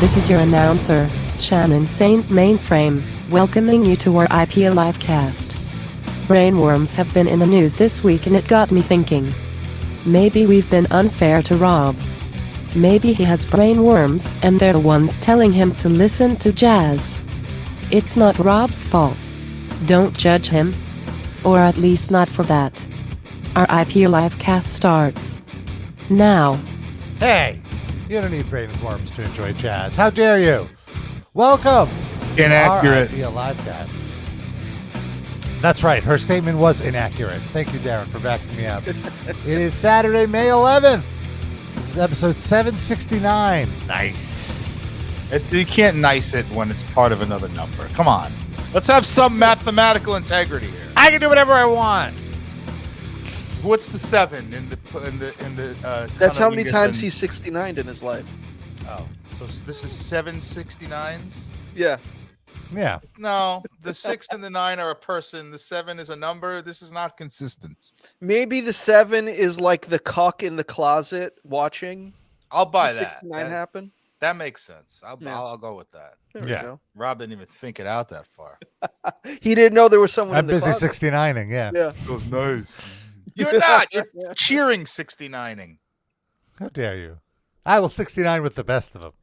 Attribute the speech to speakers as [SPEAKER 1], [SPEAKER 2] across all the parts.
[SPEAKER 1] This is your announcer, Shannon Saint Mainframe, welcoming you to our IP Livecast. Brainworms have been in the news this week and it got me thinking. Maybe we've been unfair to Rob. Maybe he has brainworms and they're the ones telling him to listen to jazz. It's not Rob's fault. Don't judge him. Or at least not for that. Our IP Livecast starts now.
[SPEAKER 2] Hey, you don't need brainworms to enjoy jazz. How dare you? Welcome.
[SPEAKER 3] Inaccurate.
[SPEAKER 2] To our IP Livecast. That's right. Her statement was inaccurate. Thank you, Darren, for backing me up. It is Saturday, May 11th. This is episode 769.
[SPEAKER 3] Nice. You can't nice it when it's part of another number. Come on. Let's have some mathematical integrity here.
[SPEAKER 2] I can do whatever I want.
[SPEAKER 3] What's the 7 in the
[SPEAKER 4] That's how many times he's 69'd in his life.
[SPEAKER 3] Oh, so this is 7 69s?
[SPEAKER 4] Yeah.
[SPEAKER 2] Yeah.
[SPEAKER 3] No, the 6 and the 9 are a person. The 7 is a number. This is not consistent.
[SPEAKER 4] Maybe the 7 is like the cock in the closet watching.
[SPEAKER 3] I'll buy
[SPEAKER 4] the
[SPEAKER 3] that.
[SPEAKER 4] 69 happen.
[SPEAKER 3] That makes sense. I'll go with that.
[SPEAKER 4] There we go.
[SPEAKER 3] Rob didn't even think it out that far.
[SPEAKER 4] He didn't know there was someone
[SPEAKER 2] I'm
[SPEAKER 4] in the
[SPEAKER 2] busy
[SPEAKER 4] closet.
[SPEAKER 2] 69ing, yeah.
[SPEAKER 4] Yeah.
[SPEAKER 3] Oh, nice. You're not. You're cheering 69ing.
[SPEAKER 2] How dare you? I will 69 with the best of them.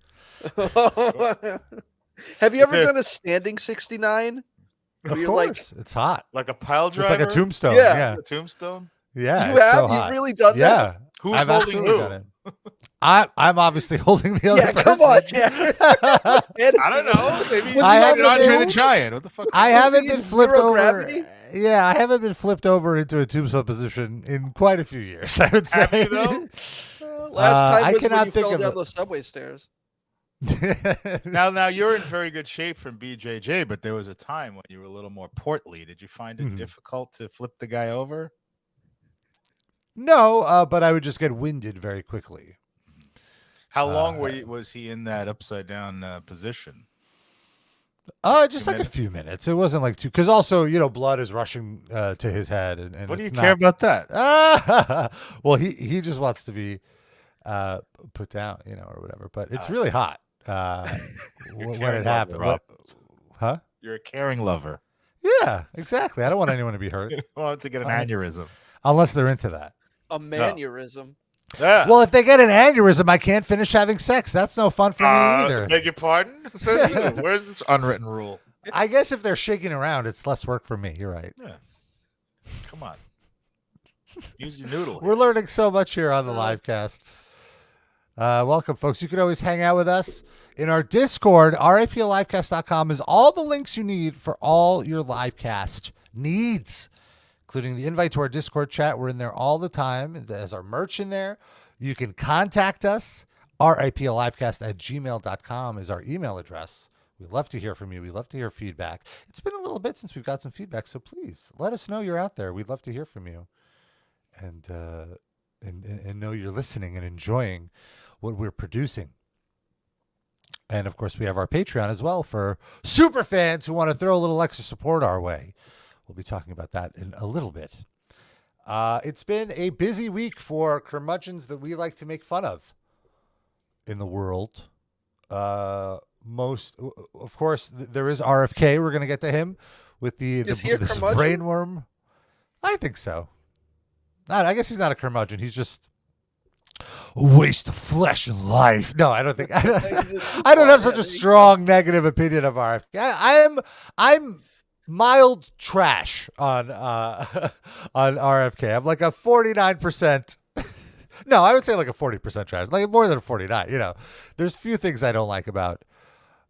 [SPEAKER 4] Have you ever done a standing 69?
[SPEAKER 2] Of
[SPEAKER 4] You're
[SPEAKER 2] course. It's hot.
[SPEAKER 3] Like a pile driver?
[SPEAKER 2] It's like a tombstone.
[SPEAKER 4] Yeah.
[SPEAKER 2] Yeah.
[SPEAKER 3] A tombstone?
[SPEAKER 2] Yeah.
[SPEAKER 4] You
[SPEAKER 2] it's
[SPEAKER 4] have?
[SPEAKER 2] so
[SPEAKER 4] You've
[SPEAKER 2] hot.
[SPEAKER 4] really done
[SPEAKER 2] Yeah.
[SPEAKER 4] that?
[SPEAKER 3] Who's
[SPEAKER 2] I've
[SPEAKER 3] holding
[SPEAKER 2] absolutely
[SPEAKER 3] who?
[SPEAKER 2] done it. I'm obviously holding the other
[SPEAKER 4] Yeah,
[SPEAKER 2] person.
[SPEAKER 4] come on, Darren.
[SPEAKER 3] I don't know. Maybe
[SPEAKER 4] Was
[SPEAKER 2] I
[SPEAKER 4] he
[SPEAKER 2] haven't
[SPEAKER 4] on the
[SPEAKER 3] Andre the
[SPEAKER 4] moon?
[SPEAKER 3] Giant. What the fuck?
[SPEAKER 2] I
[SPEAKER 4] Was
[SPEAKER 2] haven't
[SPEAKER 4] he
[SPEAKER 2] been
[SPEAKER 4] in
[SPEAKER 2] flipped
[SPEAKER 4] zero
[SPEAKER 2] over.
[SPEAKER 4] gravity?
[SPEAKER 2] Yeah, I haven't been flipped over into a tombstone position in quite a few years, I would say.
[SPEAKER 3] Have you, though?
[SPEAKER 4] Last time
[SPEAKER 2] I
[SPEAKER 4] was when
[SPEAKER 2] cannot
[SPEAKER 4] you
[SPEAKER 2] think
[SPEAKER 4] fell
[SPEAKER 2] of
[SPEAKER 4] down
[SPEAKER 2] it.
[SPEAKER 4] those subway stairs.
[SPEAKER 3] Now you're in very good shape from BJJ, but there was a time when you were a little more portly. Did you find it difficult to flip the guy over?
[SPEAKER 2] No, but I would just get winded very quickly.
[SPEAKER 3] How long was he in that upside down position?
[SPEAKER 2] Just like a few minutes. It wasn't like two, because also, blood is rushing to his head. And
[SPEAKER 3] What do you
[SPEAKER 2] it's
[SPEAKER 3] care about that?
[SPEAKER 2] Well, he just wants to be put down, or whatever. But it's really hot when it happened. Huh?
[SPEAKER 3] You're a caring lover.
[SPEAKER 2] Yeah, exactly. I don't want anyone to be hurt.
[SPEAKER 3] You don't want to get an aneurysm.
[SPEAKER 2] Unless they're into that.
[SPEAKER 4] A manurism.
[SPEAKER 3] Yeah.
[SPEAKER 2] Well, if they get an aneurysm, I can't finish having sex. That's no fun for me either.
[SPEAKER 3] Beg your pardon? Where's this unwritten rule?
[SPEAKER 2] I guess if they're shaking around, it's less work for me. You're right.
[SPEAKER 3] Yeah. Come on. Use your noodle.
[SPEAKER 2] We're learning so much here on the Livecast. Welcome, folks. You can always hang out with us in our Discord. RAPLivecast.com is all the links you need for all your Livecast needs, including the invite to our Discord chat. We're in there all the time. There's our merch in there. You can contact us. RAPLivecast@gmail.com is our email address. We'd love to hear from you. We'd love to hear feedback. It's been a little bit since we've got some feedback, so please let us know you're out there. We'd love to hear from you and know you're listening and enjoying what we're producing. And, of course, we have our Patreon as well for super fans who want to throw a little extra support our way. We'll be talking about that in a little bit. It's been a busy week for curmudgeons that we like to make fun of in the world. Of course, there is RFK. We're going to get to him with this brainworm. I think so. I guess he's not a curmudgeon. He's just a waste of flesh and life. No, I don't think. I don't have such a strong negative opinion of RFK. I'm mild trash on RFK. I'm like a 49%. No, I would say like a 40% trash, like more than a 49. There's few things I don't like about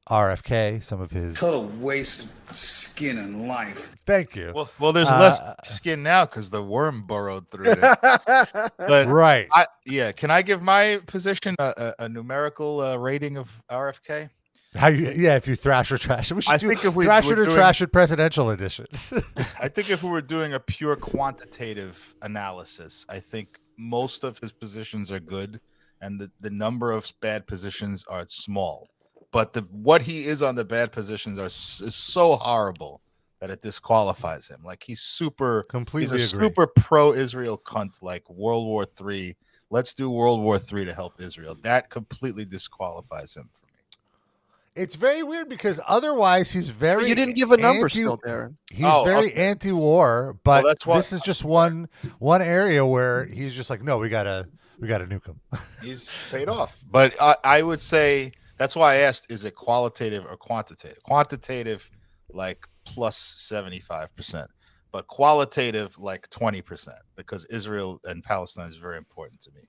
[SPEAKER 2] RFK. Some of his
[SPEAKER 5] total waste of skin and life.
[SPEAKER 2] Thank you.
[SPEAKER 3] Well, there's less skin now because the worm burrowed through it. But
[SPEAKER 2] right.
[SPEAKER 3] Can I give my position a numerical rating of RFK?
[SPEAKER 2] If you thrash or trash it. We should thrash it or trash it presidential edition.
[SPEAKER 3] I think if we were doing a pure quantitative analysis, I think most of his positions are good and the number of bad positions are small. But what he is on the bad positions is so horrible that it disqualifies him. Like he's super pro-Israel cunt, like World War III. Let's do World War III to help Israel. That completely disqualifies him for me.
[SPEAKER 2] It's very weird because otherwise he's very.
[SPEAKER 4] But you didn't give a number still, Darren.
[SPEAKER 2] He's very anti-war, but
[SPEAKER 3] that's why,
[SPEAKER 2] this is just one area where he's just like, no, we gotta nuke him.
[SPEAKER 3] He's paid off. But I would say that's why I asked: is it qualitative or quantitative? Quantitative, like plus 75%, but qualitative, like 20%, because Israel and Palestine is very important to me.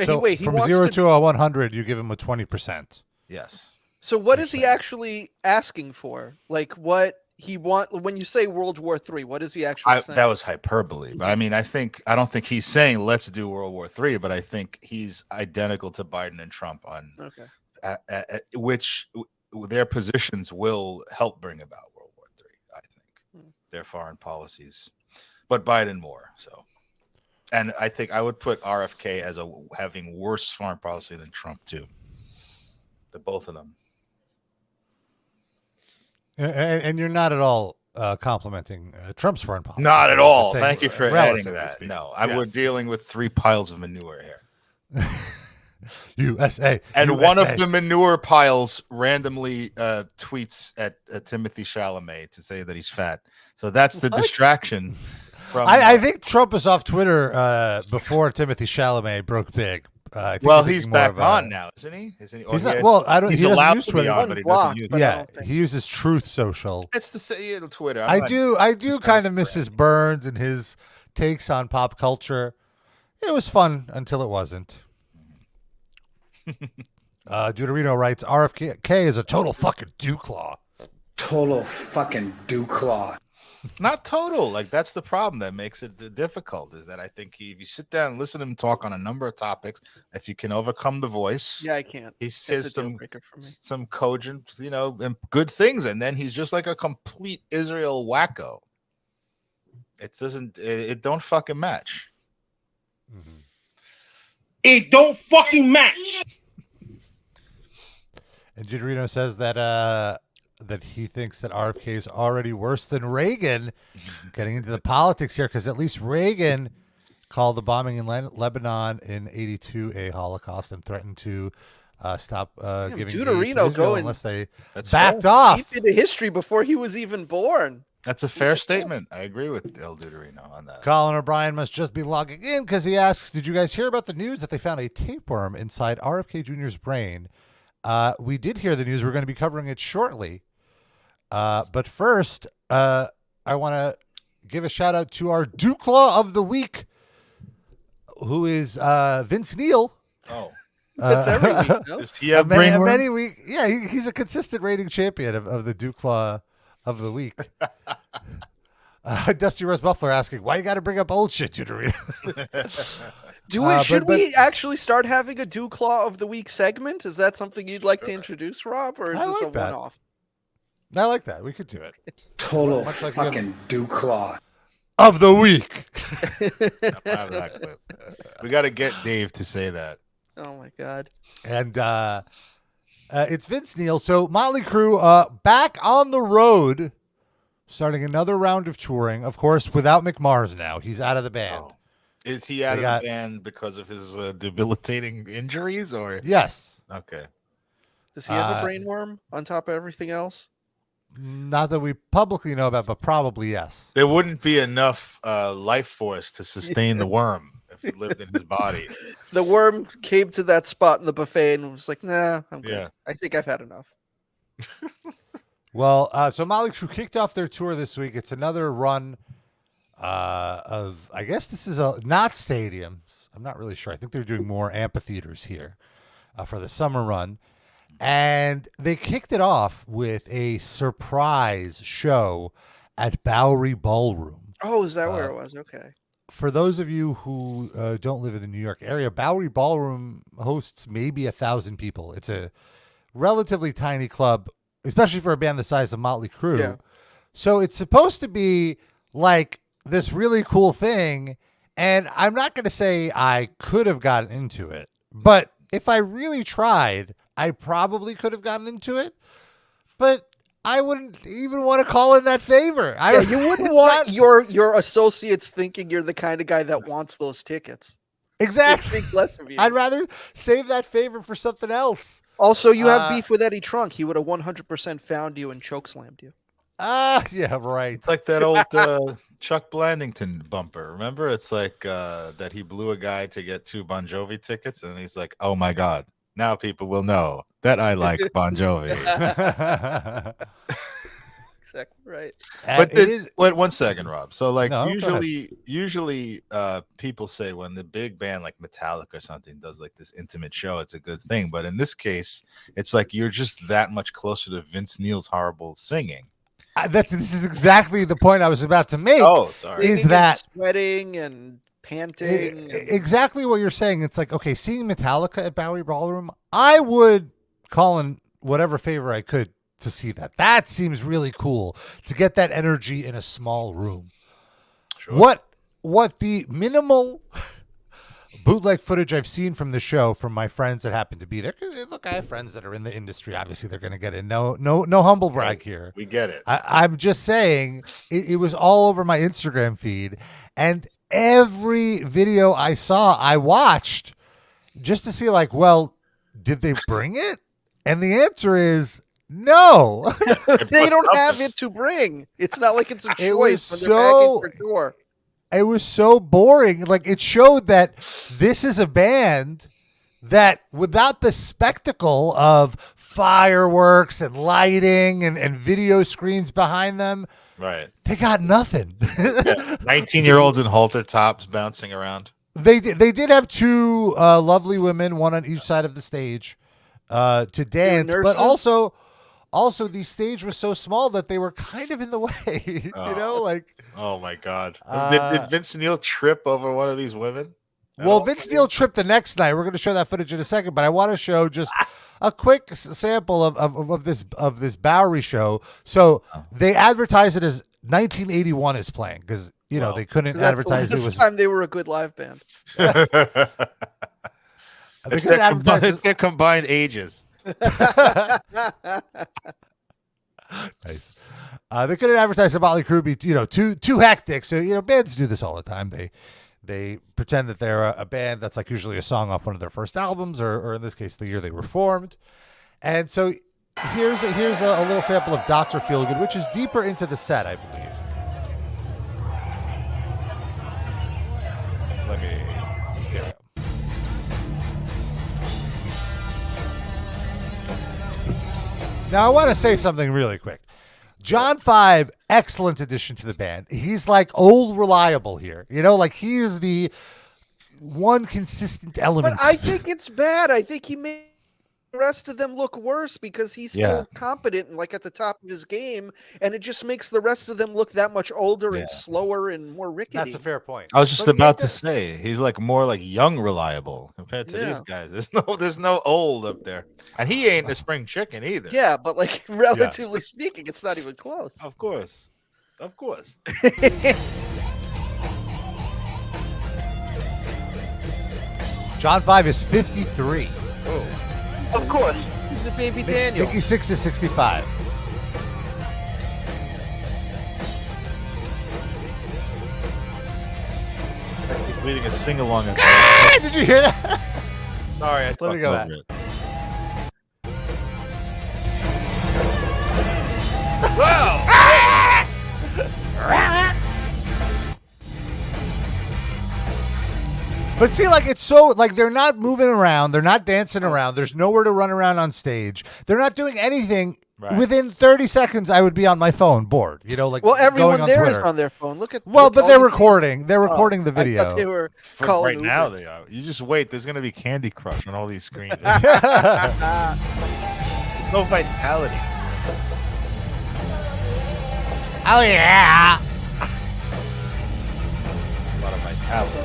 [SPEAKER 2] So from 0 to 100, you give him a 20%.
[SPEAKER 3] Yes.
[SPEAKER 4] So what is he actually asking for? Like what he when you say World War III, what is he actually saying?
[SPEAKER 3] That was hyperbole, but I mean, I don't think he's saying let's do World War III, but I think he's identical to Biden and Trump on which their positions will help bring about World War III. I think their foreign policies, but Biden more so. And I think I would put RFK as having worse foreign policy than Trump too. The both of them.
[SPEAKER 2] And you're not at all complimenting Trump's foreign policy.
[SPEAKER 3] Not at all. Thank you for adding that.
[SPEAKER 2] Speaking.
[SPEAKER 3] No, we're dealing with 3 piles of manure here.
[SPEAKER 2] USA.
[SPEAKER 3] And one of the manure piles randomly tweets at Timothy Chalamet to say that he's fat. So that's the distraction. From,
[SPEAKER 2] I think Trump was off Twitter before Timothy Chalamet broke big.
[SPEAKER 3] Well, he's back on now, isn't he?
[SPEAKER 2] He's not, well, I don't.
[SPEAKER 3] He's
[SPEAKER 2] he doesn't
[SPEAKER 3] allowed
[SPEAKER 2] use
[SPEAKER 3] to
[SPEAKER 2] Twitter.
[SPEAKER 3] be on, but he doesn't use.
[SPEAKER 2] Yeah, he uses Truth Social.
[SPEAKER 3] It's the Twitter.
[SPEAKER 2] I do kind of miss his burns and his takes on pop culture. It was fun until it wasn't. Deuterino writes, RFK is a total fucking dewclaw.
[SPEAKER 5] Total fucking dewclaw.
[SPEAKER 3] Not total. Like, that's the problem that makes it difficult, is that I think if you sit down and listen to him talk on a number of topics, if you can overcome the voice.
[SPEAKER 4] Yeah, I can't.
[SPEAKER 3] He says some cogent, and good things. And then he's just like a complete Israel wacko. It don't fucking match.
[SPEAKER 2] Mm-hmm.
[SPEAKER 6] It don't fucking match.
[SPEAKER 2] And Deuterino says that he thinks that RFK is already worse than Reagan. Getting into the politics here, because at least Reagan called the bombing in Lebanon in '82 a Holocaust and threatened to stop giving aid to Israel unless they backed off.
[SPEAKER 4] Deep into history before he was even born.
[SPEAKER 3] That's a fair statement. I agree with El Deuterino on that.
[SPEAKER 2] Colin O'Brien must just be logging in because he asks, did you guys hear about the news that they found a tapeworm inside RFK Jr.'s brain? We did hear the news. We're going to be covering it shortly. But first, I want to give a shout out to our Dewclaw of the week, who is Vince Neil.
[SPEAKER 3] Oh,
[SPEAKER 4] that's every week. No?
[SPEAKER 3] Does he have brainworms?
[SPEAKER 2] Many week? Yeah, he's a consistent rating champion of the Dewclaw of the week. Dusty Rose Buffler asking, why you got to bring up old shit, Deuterino?
[SPEAKER 4] Should we actually start having a Dewclaw of the week segment? Is that something you'd like to introduce, Rob, or is this a one-off?
[SPEAKER 2] I like that. We could do it.
[SPEAKER 5] Total fucking Dewclaw
[SPEAKER 2] of the week.
[SPEAKER 3] We got to get Dave to say that.
[SPEAKER 4] Oh my God.
[SPEAKER 2] And it's Vince Neil. So Motley Crue back on the road, starting another round of touring. Of course, without Mick Mars now. He's out of the band.
[SPEAKER 3] Oh. Is he out of the band because of his debilitating injuries, or?
[SPEAKER 2] Yes.
[SPEAKER 3] Okay.
[SPEAKER 4] Does he have a brainworm on top of everything else?
[SPEAKER 2] Not that we publicly know about, but probably yes.
[SPEAKER 3] There wouldn't be enough life force to sustain the worm if it lived in his body.
[SPEAKER 4] The worm came to that spot in the buffet and was like, nah, I'm good.
[SPEAKER 3] Yeah.
[SPEAKER 4] I think I've had enough.
[SPEAKER 2] Well, so Motley Crue kicked off their tour this week. It's another run of, I guess this is not stadiums. I'm not really sure. I think they're doing more amphitheaters here for the summer run. And they kicked it off with a surprise show at Bowery Ballroom.
[SPEAKER 4] Oh, is that where it was? Okay.
[SPEAKER 2] For those of you who don't live in the New York area, Bowery Ballroom hosts maybe 1,000 people. It's a relatively tiny club, especially for a band the size of Motley Crue.
[SPEAKER 4] Yeah.
[SPEAKER 2] So it's supposed to be like this really cool thing. And I'm not going to say I could have gotten into it, but if I really tried, I probably could have gotten into it, but I wouldn't even want to call in that favor.
[SPEAKER 4] You wouldn't want your associates thinking you're the kind of guy that wants those tickets.
[SPEAKER 2] Exactly.
[SPEAKER 4] Think less of you.
[SPEAKER 2] I'd rather save that favor for something else.
[SPEAKER 4] Also, you have beef with Eddie Trunk. He would have 100% found you and chokeslammed you.
[SPEAKER 2] Yeah, right.
[SPEAKER 3] It's like that old Chuck Blandington bumper. Remember? It's like that he blew a guy to get 2 Bon Jovi tickets, and he's like, "Oh my God, now people will know that I like Bon Jovi."
[SPEAKER 4] Exactly right.
[SPEAKER 3] Wait 1 second, Rob. So like
[SPEAKER 2] No,
[SPEAKER 3] usually people say when the big band like Metallica or something does like this intimate show, it's a good thing. But in this case, it's like you're just that much closer to Vince Neil's horrible singing.
[SPEAKER 2] This is exactly the point I was about to make.
[SPEAKER 3] Oh, sorry.
[SPEAKER 2] Is that
[SPEAKER 4] sweating and panting?
[SPEAKER 2] Exactly what you're saying. It's like, okay, seeing Metallica at Bowery Ballroom, I would call in whatever favor I could to see that. That seems really cool to get that energy in a small room. Sure. What the minimal bootleg footage I've seen from the show from my friends that happen to be there, because look, I have friends that are in the industry. Obviously, they're going to get it. No humble brag here.
[SPEAKER 3] We get it.
[SPEAKER 2] I'm just saying it was all over my Instagram feed, and every video I saw, I watched just to see, like, well, did they bring it? And the answer is no.
[SPEAKER 4] They don't have it to bring. It's not like it's a choice.
[SPEAKER 2] It was
[SPEAKER 4] when they're packing for tour.
[SPEAKER 2] It was so boring. Like, it showed that this is a band that, without the spectacle of fireworks and lighting and video screens behind them,
[SPEAKER 3] right,
[SPEAKER 2] they got nothing.
[SPEAKER 3] 19-year-olds in halter tops bouncing around.
[SPEAKER 2] They did have 2 lovely women, one on each side of the stage, to dance, but also the stage was so small that they were kind of in the way. You know, like.
[SPEAKER 3] Oh my God! Did Vince Neil trip over one of these women?
[SPEAKER 2] Well, Vince Neil tripped the next night. We're going to show that footage in a second, but I want to show just a quick sample of this Bowery show. So they advertise it as 1981 is playing because they couldn't advertise it was.
[SPEAKER 4] This time they were a good live band.
[SPEAKER 3] It's their combined ages.
[SPEAKER 2] Nice. They couldn't advertise the Motley Crue be too hectic. So bands do this all the time. They pretend that they're a band that's like usually a song off one of their first albums, or in this case, the year they were formed. And so here's a little sample of Dr. Feelgood, which is deeper into the set, I believe. Here we go. Now I want to say something really quick. John 5, excellent addition to the band. He's like old reliable here. Like he is the one consistent element.
[SPEAKER 4] But I think it's bad. I think he made the rest of them look worse because he's still competent and like at the top of his game, and it just makes the rest of them look that much older and slower and more rickety.
[SPEAKER 2] That's a fair point.
[SPEAKER 3] I was just about to say he's like more like young reliable compared to these guys. There's no old up there, and he ain't a spring chicken either.
[SPEAKER 4] Yeah, but like relatively speaking, it's not even close.
[SPEAKER 3] Of course.
[SPEAKER 2] John 5 is 53.
[SPEAKER 3] Oh.
[SPEAKER 4] Of course. He's a baby Daniel.
[SPEAKER 2] Mickey 6 is 65.
[SPEAKER 3] He's leading a sing-along.
[SPEAKER 2] Did you hear that?
[SPEAKER 3] Sorry, I
[SPEAKER 2] Let me go back.
[SPEAKER 3] Wow!
[SPEAKER 2] But see, like, it's so, like, they're not moving around. They're not dancing around. There's nowhere to run around on stage. They're not doing anything. Right. Within 30 seconds, I would be on my phone, bored. Like,
[SPEAKER 4] well, everyone
[SPEAKER 2] going on
[SPEAKER 4] there
[SPEAKER 2] Twitter.
[SPEAKER 4] is on their phone. But
[SPEAKER 2] they're recording. They're recording the video.
[SPEAKER 4] I thought they were calling
[SPEAKER 3] right now. They are. You just wait. There's going to be Candy Crush on all these screens. There's no vitality.
[SPEAKER 2] Oh yeah.
[SPEAKER 3] A lot of vitality.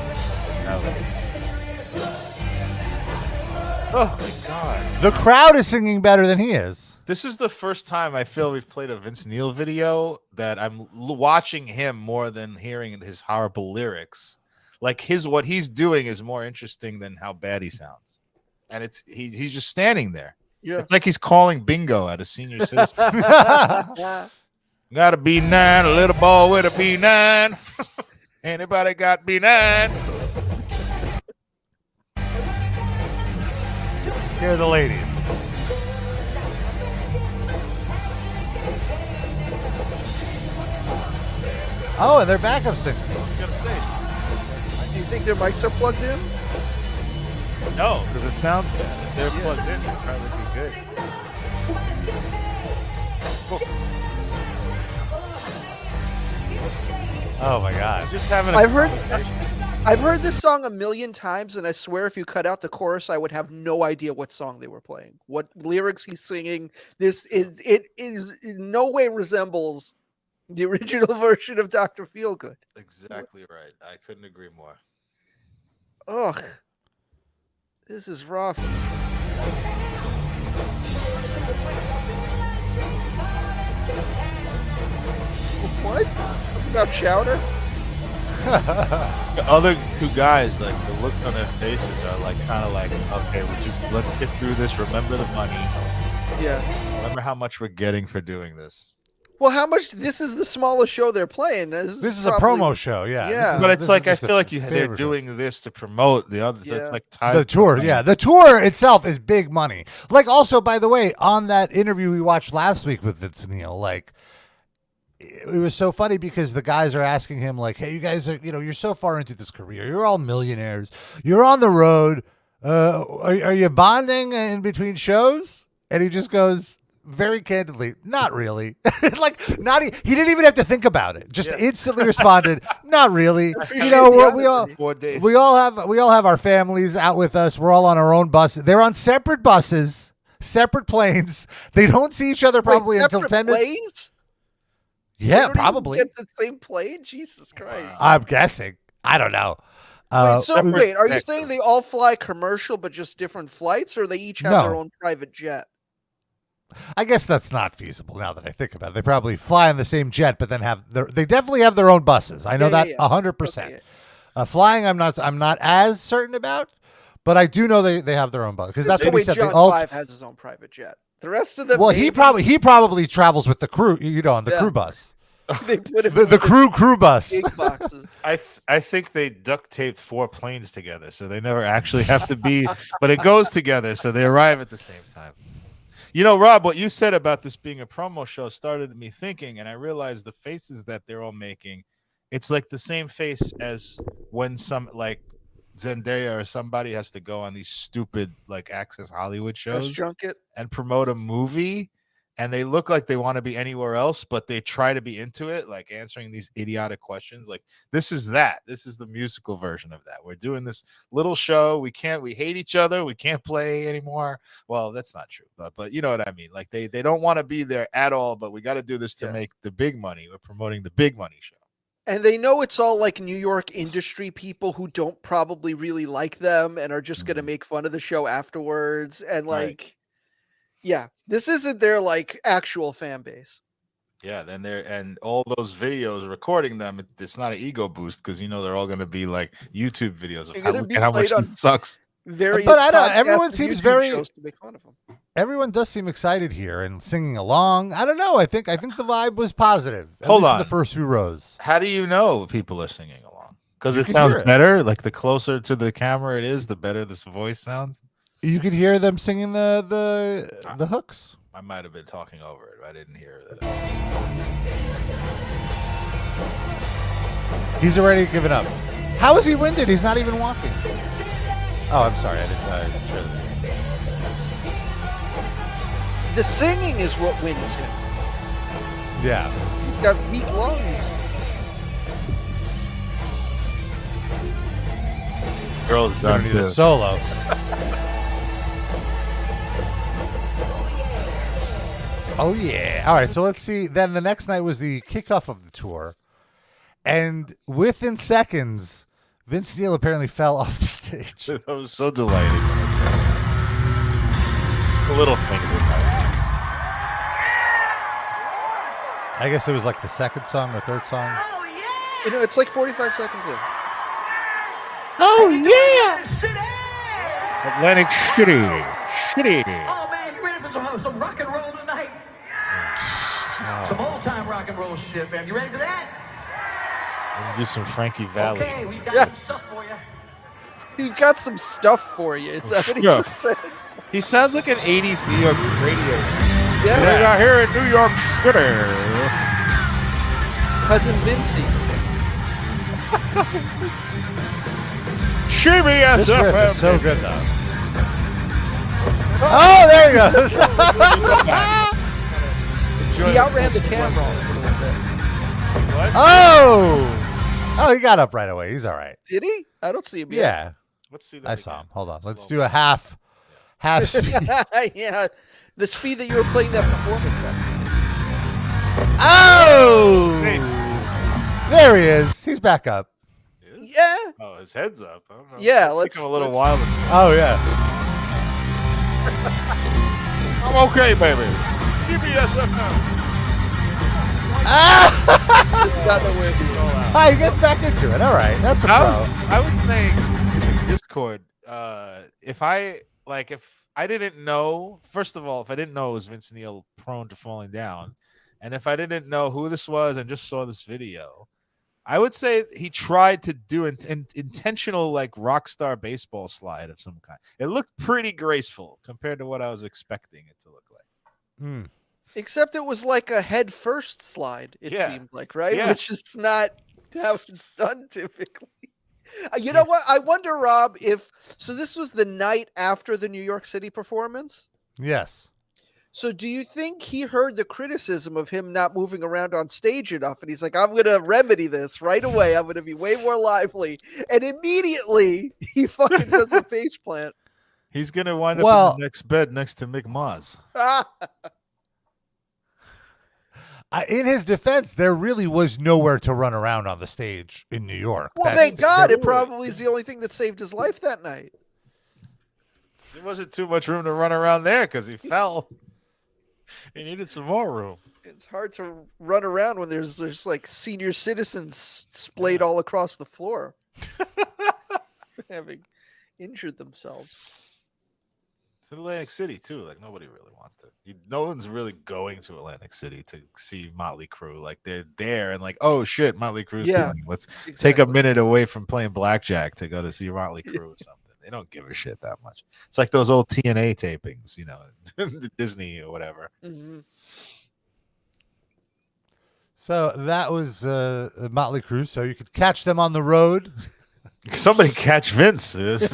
[SPEAKER 3] Oh my God.
[SPEAKER 2] The crowd is singing better than he is.
[SPEAKER 3] This is the first time I feel we've played a Vince Neil video that I'm watching him more than hearing his horrible lyrics. Like what he's doing is more interesting than how bad he sounds. And he's just standing there. Yeah. It's like he's calling bingo at a senior citizen. Got a B9, a little ball with a B9. Anybody got B9?
[SPEAKER 2] Here are the ladies. Oh, and they're backup singers.
[SPEAKER 4] Do you think their mics are plugged in?
[SPEAKER 3] No, because it sounds bad. If they're plugged in, it'd probably be good.
[SPEAKER 2] Oh my God!
[SPEAKER 3] Just having.
[SPEAKER 4] I've heard this song a million times, and I swear if you cut out the chorus, I would have no idea what song they were playing, what lyrics he's singing. It in no way resembles the original version of Dr. Feelgood.
[SPEAKER 3] Exactly right. I couldn't agree more.
[SPEAKER 4] Ugh, this is rough. What? About chowder?
[SPEAKER 3] The other two guys, like the look on their faces are like kind of like, okay, let's get through this. Remember the money.
[SPEAKER 4] Yeah.
[SPEAKER 3] Remember how much we're getting for doing this.
[SPEAKER 4] Well, how much? This is the smallest show they're playing. This
[SPEAKER 2] is
[SPEAKER 4] probably
[SPEAKER 2] a promo show, yeah.
[SPEAKER 4] Yeah.
[SPEAKER 3] But it's like I feel like they're doing this to promote the others.
[SPEAKER 4] Yeah.
[SPEAKER 3] It's like
[SPEAKER 2] the tour. Yeah, the tour itself is big money. Like, also, by the way, on that interview we watched last week with Vince Neil, like, it was so funny because the guys are asking him, like, hey, you guys are, you're so far into this career. You're all millionaires. You're on the road. Are you bonding in between shows? And he just goes very candidly, not really. Like, he didn't even have to think about it. Just instantly responded, not really. We all have our families out with us. We're all on our own buses. They're on separate buses, separate planes. They don't see each other probably until 10 minutes. Yeah, probably.
[SPEAKER 4] Get the same plane? Jesus Christ.
[SPEAKER 2] I'm guessing. I don't know.
[SPEAKER 4] Are you saying they all fly commercial but just different flights, or they each have their own private jet?
[SPEAKER 2] I guess that's not feasible now that I think about it. They probably fly on the same jet, but then they definitely have their own buses. I know that 100%. Okay. Flying, I'm not as certain about, but I do know they have their own bus because that's what he said.
[SPEAKER 4] John 5 has his own private jet. The rest of them.
[SPEAKER 2] Well, he probably travels with the crew. On the crew bus.
[SPEAKER 4] They put him
[SPEAKER 2] the crew bus.
[SPEAKER 4] Big boxes.
[SPEAKER 3] I think they duct taped 4 planes together, so they never actually have to be. But it goes together, so they arrive at the same time. Rob, what you said about this being a promo show started me thinking, and I realized the faces that they're all making. It's like the same face as when some like Zendaya or somebody has to go on these stupid like Access Hollywood shows
[SPEAKER 4] junket
[SPEAKER 3] and promote a movie, and they look like they want to be anywhere else, but they try to be into it, like answering these idiotic questions. Like this is the musical version of that. We're doing this little show. We hate each other. We can't play anymore. Well, that's not true, but you know what I mean? Like they don't want to be there at all, but we got to do this to make the big money. We're promoting the big money show.
[SPEAKER 4] And they know it's all like New York industry people who don't probably really like them and are just going to make fun of the show afterwards. And like, this isn't their like actual fan base.
[SPEAKER 3] Yeah. And all those videos recording them, it's not an ego boost because, they're all going to be like YouTube videos of how much this sucks.
[SPEAKER 4] But
[SPEAKER 2] I don't. Everyone seems very.
[SPEAKER 4] To make fun of them.
[SPEAKER 2] Everyone does seem excited here and singing along. I don't know. I think the vibe was positive.
[SPEAKER 3] Hold on.
[SPEAKER 2] In the first few rows.
[SPEAKER 3] How do you know people are singing along? Because it sounds better. Like the closer to the camera it is, the better this voice sounds.
[SPEAKER 2] You could hear them singing the hooks.
[SPEAKER 3] I might have been talking over it. I didn't hear that.
[SPEAKER 2] He's already given up. How is he winded? He's not even walking. Oh, I'm sorry. I didn't share the video.
[SPEAKER 4] The singing is what wins him.
[SPEAKER 2] Yeah.
[SPEAKER 4] He's got weak lungs.
[SPEAKER 3] Girl's done
[SPEAKER 2] need a solo. Oh, yeah. All right, so let's see. Then the next night was the kickoff of the tour. And within seconds, Vince Neil apparently fell off the stage.
[SPEAKER 3] I was so delighted. The little things in life.
[SPEAKER 2] I guess it was like the second song or third song.
[SPEAKER 4] Oh, yeah! It's like 45 seconds in.
[SPEAKER 6] Oh, yeah!
[SPEAKER 3] Atlantic City.
[SPEAKER 7] Oh, man, you ready for some rock and roll tonight? Some old-time rock and roll shit, man. You ready for that?
[SPEAKER 3] We'll do some Frankie Valli.
[SPEAKER 7] Okay, we've got some stuff for you.
[SPEAKER 4] We've got some stuff for you. Is that what he just said?
[SPEAKER 3] He sounds like an 80s New York radio.
[SPEAKER 4] Yeah.
[SPEAKER 3] Right out here in New York City.
[SPEAKER 4] Cousin Vincey.
[SPEAKER 3] CBS
[SPEAKER 2] This riff
[SPEAKER 3] FM.
[SPEAKER 2] is so good, though. Oh, there he goes.
[SPEAKER 4] He outran the camera a little bit.
[SPEAKER 3] What?
[SPEAKER 2] Oh, he got up right away. He's all right.
[SPEAKER 4] Did he? I don't see him yet.
[SPEAKER 2] Yeah,
[SPEAKER 3] Let's see that.
[SPEAKER 2] I
[SPEAKER 3] again.
[SPEAKER 2] saw him. Hold on. Let's do a half speed.
[SPEAKER 4] Yeah, the speed that you were playing that performance at.
[SPEAKER 2] Oh!
[SPEAKER 3] Hey.
[SPEAKER 2] There he is. He's back up.
[SPEAKER 4] Yeah.
[SPEAKER 3] Oh, his head's up. I don't know.
[SPEAKER 4] Yeah,
[SPEAKER 3] It
[SPEAKER 4] let's-
[SPEAKER 3] took him a little
[SPEAKER 4] let's-
[SPEAKER 3] while.
[SPEAKER 2] Oh, yeah.
[SPEAKER 3] I'm okay, baby. CBS FM.
[SPEAKER 4] Just got the wind.
[SPEAKER 2] Ah, he gets back into it. All right. That's a pro.
[SPEAKER 3] I was saying in Discord, if I didn't know, first of all, if I didn't know it was Vince Neil prone to falling down, and if I didn't know who this was and just saw this video, I would say he tried to do an intentional like rock star baseball slide of some kind. It looked pretty graceful compared to what I was expecting it to look like.
[SPEAKER 4] Except it was like a head first slide, it
[SPEAKER 3] Yeah.
[SPEAKER 4] seemed like, right?
[SPEAKER 3] Yeah.
[SPEAKER 4] Which is not how it's done typically. You know what? I wonder, Rob, if so this was the night after the New York City performance.
[SPEAKER 2] Yes.
[SPEAKER 4] So do you think he heard the criticism of him not moving around on stage enough? And he's like, I'm going to remedy this right away. I'm going to be way more lively. And immediately he fucking does a face plant.
[SPEAKER 3] He's gonna wind up
[SPEAKER 2] Well-
[SPEAKER 3] in the next bed next to Mick Moz.
[SPEAKER 2] In his defense, there really was nowhere to run around on the stage in New York.
[SPEAKER 4] Well,
[SPEAKER 2] That's-
[SPEAKER 4] thank God. It probably is the only thing that saved his life that night.
[SPEAKER 3] There wasn't too much room to run around there because he fell. He needed some more room.
[SPEAKER 4] It's hard to run around when there's like senior citizens splayed all across the floor, having injured themselves.
[SPEAKER 3] It's Atlantic City too. Like nobody really wants to. No one's really going to Atlantic City to see Motley Crue. Like they're there and like, oh shit, Motley Crue's playing. Let's take a minute away from playing blackjack to go to see Motley Crue or something. They don't give a shit that much. It's like those old TNA tapings, you know, Disney or whatever.
[SPEAKER 4] Mm-hmm.
[SPEAKER 2] So that was Motley Crue. So you could catch them on the road.
[SPEAKER 3] Somebody catch Vince.
[SPEAKER 4] Yeah,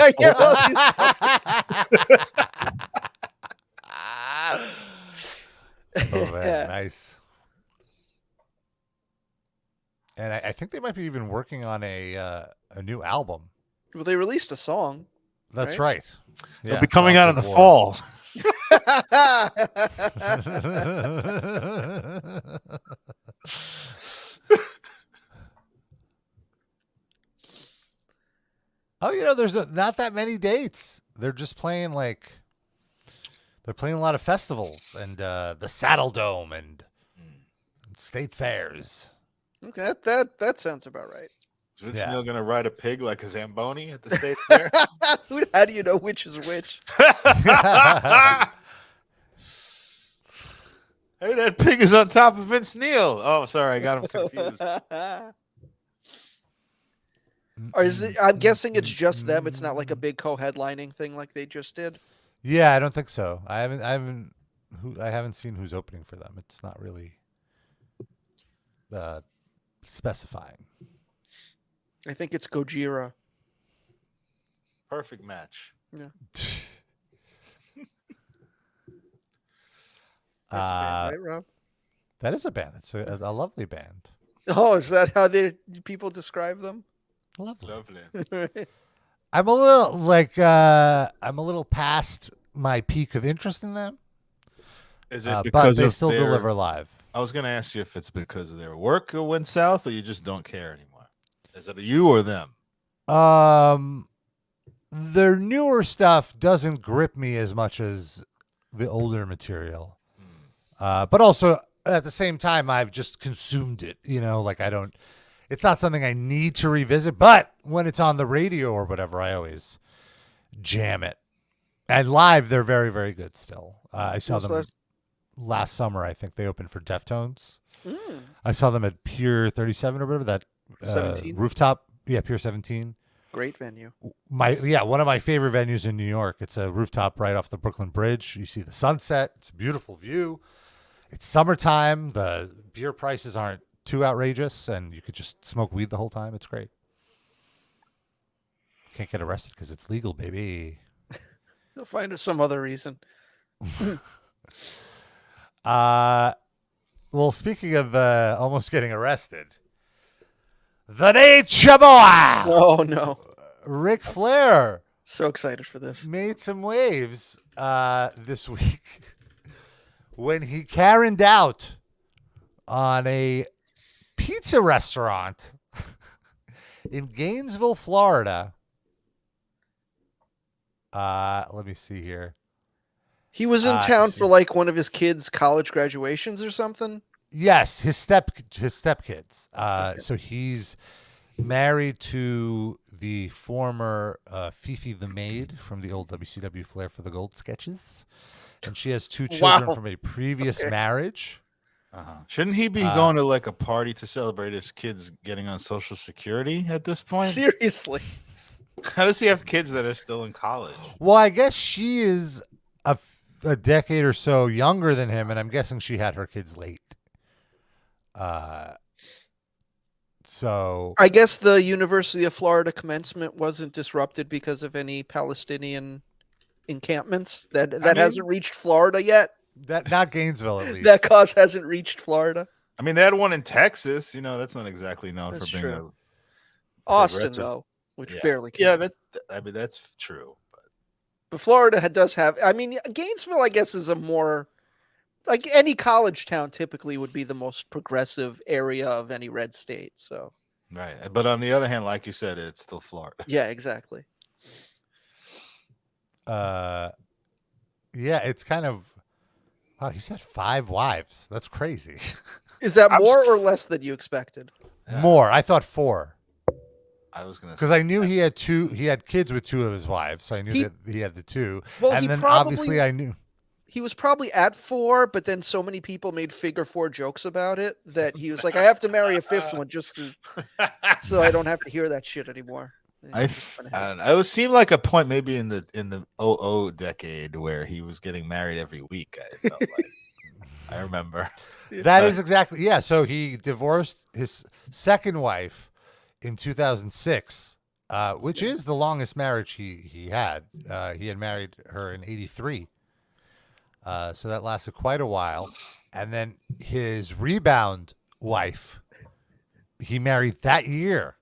[SPEAKER 2] Oh man, nice. And I think they might be even working on a new album.
[SPEAKER 4] Well, they released a song.
[SPEAKER 2] That's right.
[SPEAKER 3] They'll be coming out in the
[SPEAKER 2] War.
[SPEAKER 3] fall.
[SPEAKER 2] Oh, you know, there's not that many dates. They're just playing they're playing a lot of festivals and the Saddle Dome and state fairs.
[SPEAKER 4] Okay, that sounds about right.
[SPEAKER 3] Is Vince
[SPEAKER 2] Yeah.
[SPEAKER 3] Neil going to ride a pig like a Zamboni at the state fair?
[SPEAKER 4] How do you know which is which?
[SPEAKER 3] Hey, that pig is on top of Vince Neil. Oh, sorry, I got him confused.
[SPEAKER 4] Or is it, I'm guessing it's just them. It's not like a big co-headlining thing like they just did.
[SPEAKER 2] Yeah, I don't think so. I haven't seen who's opening for them. It's not really specifying.
[SPEAKER 4] I think it's Gojira.
[SPEAKER 3] Perfect match.
[SPEAKER 4] Yeah. That's a band, right, Rob?
[SPEAKER 2] That is a band. It's a lovely band.
[SPEAKER 4] Oh, is that how people describe them?
[SPEAKER 2] Lovely.
[SPEAKER 3] Lovely.
[SPEAKER 2] I'm a little past my peak of interest in them.
[SPEAKER 3] Is it
[SPEAKER 2] But
[SPEAKER 3] because
[SPEAKER 2] they
[SPEAKER 3] of
[SPEAKER 2] still
[SPEAKER 3] their-
[SPEAKER 2] deliver live.
[SPEAKER 3] I was going to ask you if it's because of their work went south or you just don't care anymore. Is it you or them?
[SPEAKER 2] Their newer stuff doesn't grip me as much as the older material. But also at the same time, I've just consumed it. You know, like it's not something I need to revisit, but when it's on the radio or whatever, I always jam it. And live, they're very, very good still. I saw them last summer. I think they opened for Deftones. I saw them at Pier 37 or whatever, that
[SPEAKER 4] 17?
[SPEAKER 2] rooftop. Yeah, Pier 17.
[SPEAKER 4] Great venue.
[SPEAKER 2] One of my favorite venues in New York. It's a rooftop right off the Brooklyn Bridge. You see the sunset. It's a beautiful view. It's summertime. The beer prices aren't too outrageous, and you could just smoke weed the whole time. It's great. Can't get arrested because it's legal, baby.
[SPEAKER 4] They'll find some other reason.
[SPEAKER 2] Well, speaking of almost getting arrested, the Nature Boy!
[SPEAKER 4] Oh, no.
[SPEAKER 2] Ric Flair
[SPEAKER 4] So excited for this.
[SPEAKER 2] made some waves this week when he Karened out on a pizza restaurant in Gainesville, Florida. Let me see here.
[SPEAKER 4] He was in town for like one of his kids' college graduations or something.
[SPEAKER 2] Yes, his stepkids. So he's married to the former Fifi the maid from the old WCW Flair for the Gold sketches, and she has 2 children from a previous marriage.
[SPEAKER 3] Shouldn't he be going to like a party to celebrate his kids getting on Social Security at this point?
[SPEAKER 4] Seriously.
[SPEAKER 3] How does he have kids that are still in college?
[SPEAKER 2] Well, I guess she is a decade or so younger than him, and I'm guessing she had her kids late. So
[SPEAKER 4] I guess the University of Florida commencement wasn't disrupted because of any Palestinian encampments. That hasn't reached Florida yet.
[SPEAKER 2] That not Gainesville, at least.
[SPEAKER 4] That cause hasn't reached Florida.
[SPEAKER 3] I mean, they had one in Texas. You know, that's not exactly known for being
[SPEAKER 4] true. Austin, though, which barely counts.
[SPEAKER 3] Yeah, that's true.
[SPEAKER 4] But Florida does have. I mean, Gainesville, I guess, is a more like any college town typically would be the most progressive area of any red state. So
[SPEAKER 3] right, but on the other hand, like you said, it's still Florida.
[SPEAKER 4] Yeah, exactly.
[SPEAKER 2] Yeah, it's kind of. Wow, he's had 5 wives. That's crazy.
[SPEAKER 4] Is that more or less than you expected?
[SPEAKER 2] More. I thought 4.
[SPEAKER 3] I was gonna
[SPEAKER 2] because I knew he had 2. He had kids with 2 of his wives, so I knew that he had the 2.
[SPEAKER 4] Well,
[SPEAKER 2] and then obviously I knew
[SPEAKER 4] he was probably at 4, but then so many people made figure 4 jokes about it that he was like, I have to marry a 5th one just so I don't have to hear that shit anymore.
[SPEAKER 3] I don't know. It would seem like a point maybe in the 00 decade where he was getting married every week. I felt like I remember.
[SPEAKER 2] That is exactly So he divorced his second wife in 2006, which is the longest marriage he had. He had married her in 83, so that lasted quite a while. And then his rebound wife, he married that year.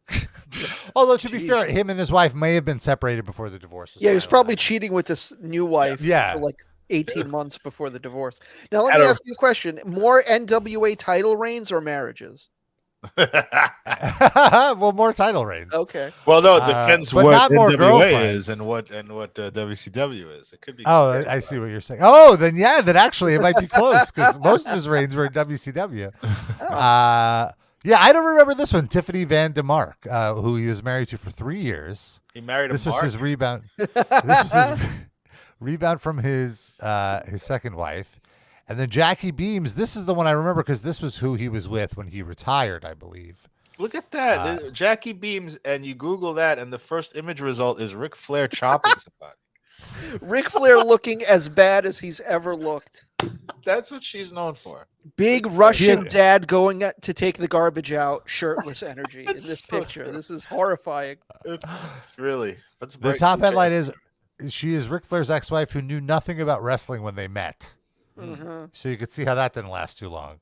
[SPEAKER 2] Although, to be fair, him and his wife may have been separated before the divorce.
[SPEAKER 4] Yeah, he was probably cheating with this new wife for like 18 months before the divorce. Now, let me ask you a question. More NWA title reigns or marriages?
[SPEAKER 2] Well, more title reigns.
[SPEAKER 4] Okay.
[SPEAKER 3] Well, no, it depends
[SPEAKER 2] but
[SPEAKER 3] what
[SPEAKER 2] not more
[SPEAKER 3] NWA
[SPEAKER 2] girlfriends.
[SPEAKER 3] is and what WCW is. It could be.
[SPEAKER 2] Oh, I see what you're saying. Oh, then then actually it might be close because most of his reigns were in WCW. Yeah, I don't remember this one. Tiffany Van DeMark, who he was married to for 3 years.
[SPEAKER 3] He married
[SPEAKER 2] This
[SPEAKER 3] a
[SPEAKER 2] was
[SPEAKER 3] Mark?
[SPEAKER 2] his rebound. This was his rebound from his second wife. And then Jackie Beams, this is the one I remember because this was who he was with when he retired, I believe.
[SPEAKER 3] Look at that. Jackie Beams, and you Google that, and the first image result is Ric Flair chopping somebody.
[SPEAKER 4] Ric Flair looking as bad as he's ever looked.
[SPEAKER 3] That's what she's known for.
[SPEAKER 4] Big Russian dad going to take the garbage out, shirtless energy in this picture. True. This is horrifying.
[SPEAKER 3] It's really.
[SPEAKER 2] The top headline is, she is Ric Flair's ex-wife who knew nothing about wrestling when they met. Mm-hmm. So you could see how that didn't last too long.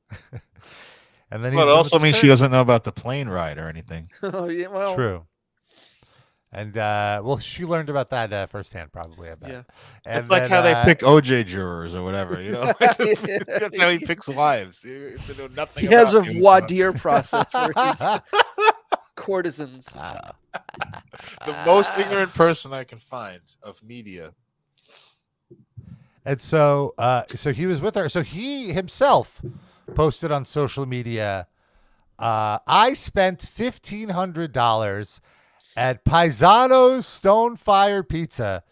[SPEAKER 2] And then
[SPEAKER 3] it also means she doesn't know about the plane ride or anything.
[SPEAKER 4] Oh, yeah, well,
[SPEAKER 2] true. And she learned about that firsthand, probably. I bet.
[SPEAKER 4] Yeah,
[SPEAKER 3] and it's like how they pick OJ jurors or whatever. You know, that's how he picks wives. He
[SPEAKER 4] has a voir dire process for his courtesans.
[SPEAKER 3] The most ignorant person I can find of media.
[SPEAKER 2] And so he was with her. So he himself posted on social media, I spent $1,500 at Paisano's Stone Fire Pizza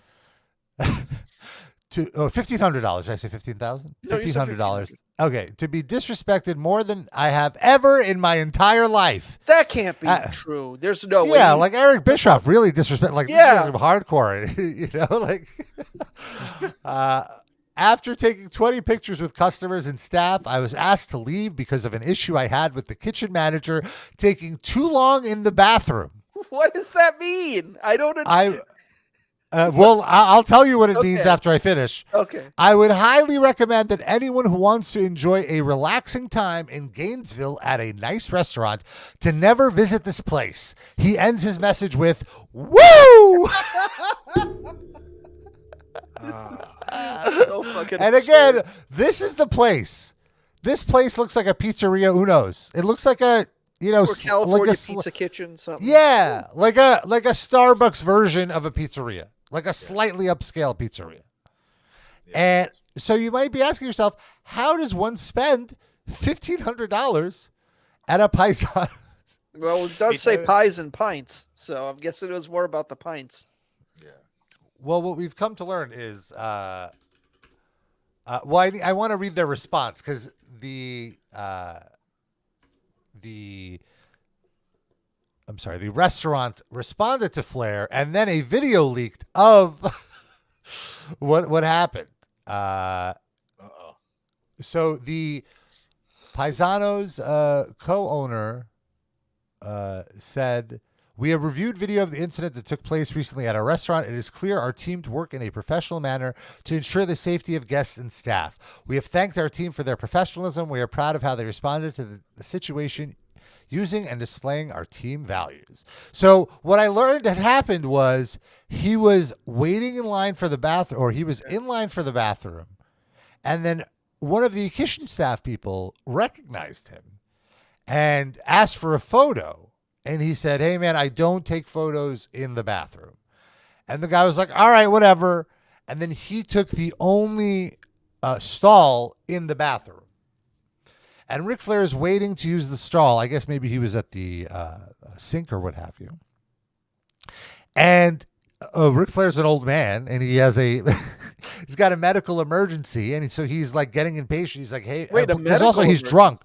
[SPEAKER 2] to $1,500. Did I say 15,000? $1,500. Okay, to be disrespected more than I have ever in my entire life.
[SPEAKER 4] That can't be true. There's no way.
[SPEAKER 2] Yeah, like Eric Bischoff really disrespected. Like, this is hardcore, you know, like. After taking 20 pictures with customers and staff, I was asked to leave because of an issue I had with the kitchen manager taking too long in the bathroom.
[SPEAKER 4] What does that mean? I don't.
[SPEAKER 2] Well, I'll tell you what it means
[SPEAKER 4] Okay.
[SPEAKER 2] after I finish.
[SPEAKER 4] Okay.
[SPEAKER 2] I would highly recommend that anyone who wants to enjoy a relaxing time in Gainesville at a nice restaurant to never visit this place. He ends his message with, "Woo!"
[SPEAKER 4] So fucking
[SPEAKER 2] And again,
[SPEAKER 4] absurd.
[SPEAKER 2] this is the place. This place looks like a pizzeria Uno's. It looks like a,
[SPEAKER 4] Or California
[SPEAKER 2] like a
[SPEAKER 4] Pizza Kitchen, something.
[SPEAKER 2] yeah, like a Starbucks version of a pizzeria, like a slightly upscale pizzeria. And so you might be asking yourself, how does one spend $1,500 at a paisan?
[SPEAKER 4] Well, it does say pies and pints, so I'm guessing it was more about the pints.
[SPEAKER 2] Well, what we've come to learn is, I want to read their response because the restaurant responded to Flair, and then a video leaked of what happened. So the Paisanos co-owner said, "We have reviewed video of the incident that took place recently at our restaurant. It is clear our team work in a professional manner to ensure the safety of guests and staff. We have thanked our team for their professionalism. We are proud of how they responded to the situation, using and displaying our team values." So what I learned had happened was he was waiting in line for the bathroom, or he was in line for the bathroom, and then one of the kitchen staff people recognized him and asked for a photo. And he said, "Hey, man, I don't take photos in the bathroom." And the guy was like, "All right, whatever." And then he took the only stall in the bathroom. And Ric Flair is waiting to use the stall. I guess maybe he was at the sink or what have you. And Ric Flair's an old man, and he has he's got a medical emergency, and so he's like getting impatient. He's like, "Hey,"
[SPEAKER 4] Wait,
[SPEAKER 2] because also he's drunk.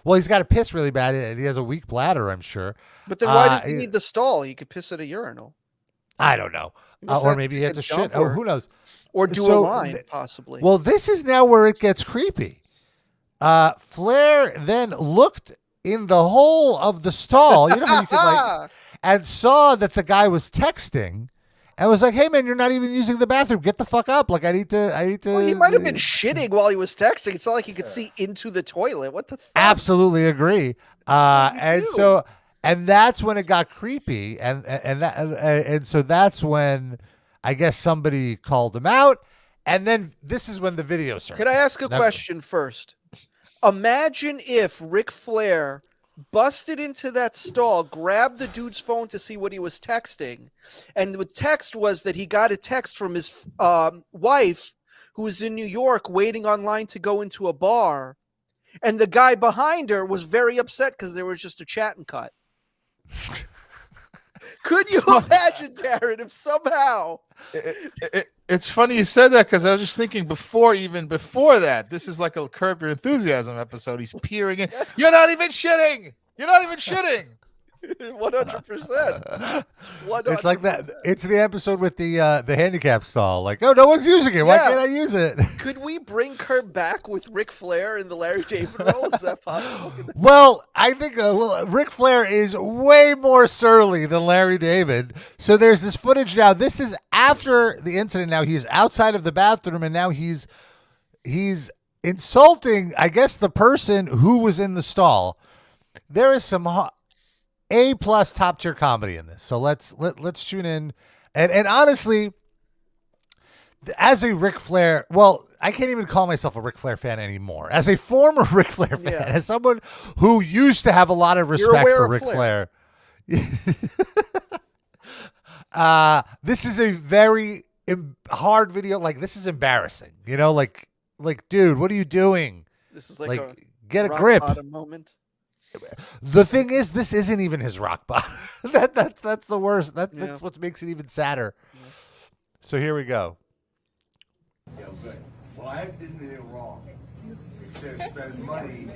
[SPEAKER 2] Well, he's got to piss really bad, and he has a weak bladder, I'm sure.
[SPEAKER 4] But then why does he need the stall? He could piss at a urinal.
[SPEAKER 2] I don't know. Or maybe he had to shit. Oh, who knows?
[SPEAKER 4] Or do a line, possibly.
[SPEAKER 2] Well, this is now where it gets creepy. Flair then looked in the hole of the stall, you know how you could and saw that the guy was texting and was like, "Hey, man, you're not even using the bathroom. Get the fuck up. Like, I need to.
[SPEAKER 4] Well, he might have been shitting while he was texting. It's not like he could see into the toilet. What the fuck?
[SPEAKER 2] Absolutely agree. And that's when it got creepy. And so that's when I guess somebody called him out. And then this is when the video started.
[SPEAKER 4] Could I ask a question first? Imagine if Ric Flair busted into that stall, grabbed the dude's phone to see what he was texting, and the text was that he got a text from his wife who was in New York waiting online to go into a bar, and the guy behind her was very upset because there was just a chat and cut. Could you imagine, Darren, if somehow...
[SPEAKER 3] It's funny you said that because I was just thinking before that, this is like a Curb Your Enthusiasm episode. He's peering in. You're not even shitting. You're not even shitting.
[SPEAKER 4] 100%.
[SPEAKER 2] It's like that. It's the episode with the handicap stall. Like, oh, no one's using it. Why can't I use it?
[SPEAKER 4] Could we bring Curb back with Ric Flair in the Larry David role? Is that possible?
[SPEAKER 2] Well, I think Ric Flair is way more surly than Larry David. So there's this footage now. This is after the incident. Now he's outside of the bathroom, and now he's insulting, I guess, the person who was in the stall. There is some A+ top tier comedy in this. So let's tune in. And honestly, as a Ric Flair, well, I can't even call myself a Ric Flair fan anymore. As a former Ric Flair fan, as someone who used to have a lot of respect for Ric Flair, this is a very hard video. Like, this is embarrassing. You know, like, dude, what are you doing?
[SPEAKER 4] This is like a
[SPEAKER 2] get a
[SPEAKER 4] rock
[SPEAKER 2] grip.
[SPEAKER 4] bottom moment.
[SPEAKER 2] The thing is, this isn't even his rock bottom. That's the worst. That's what makes it even sadder. Yeah. So here we go.
[SPEAKER 8] Yeah, good. Well, I didn't do anything wrong. Except spend money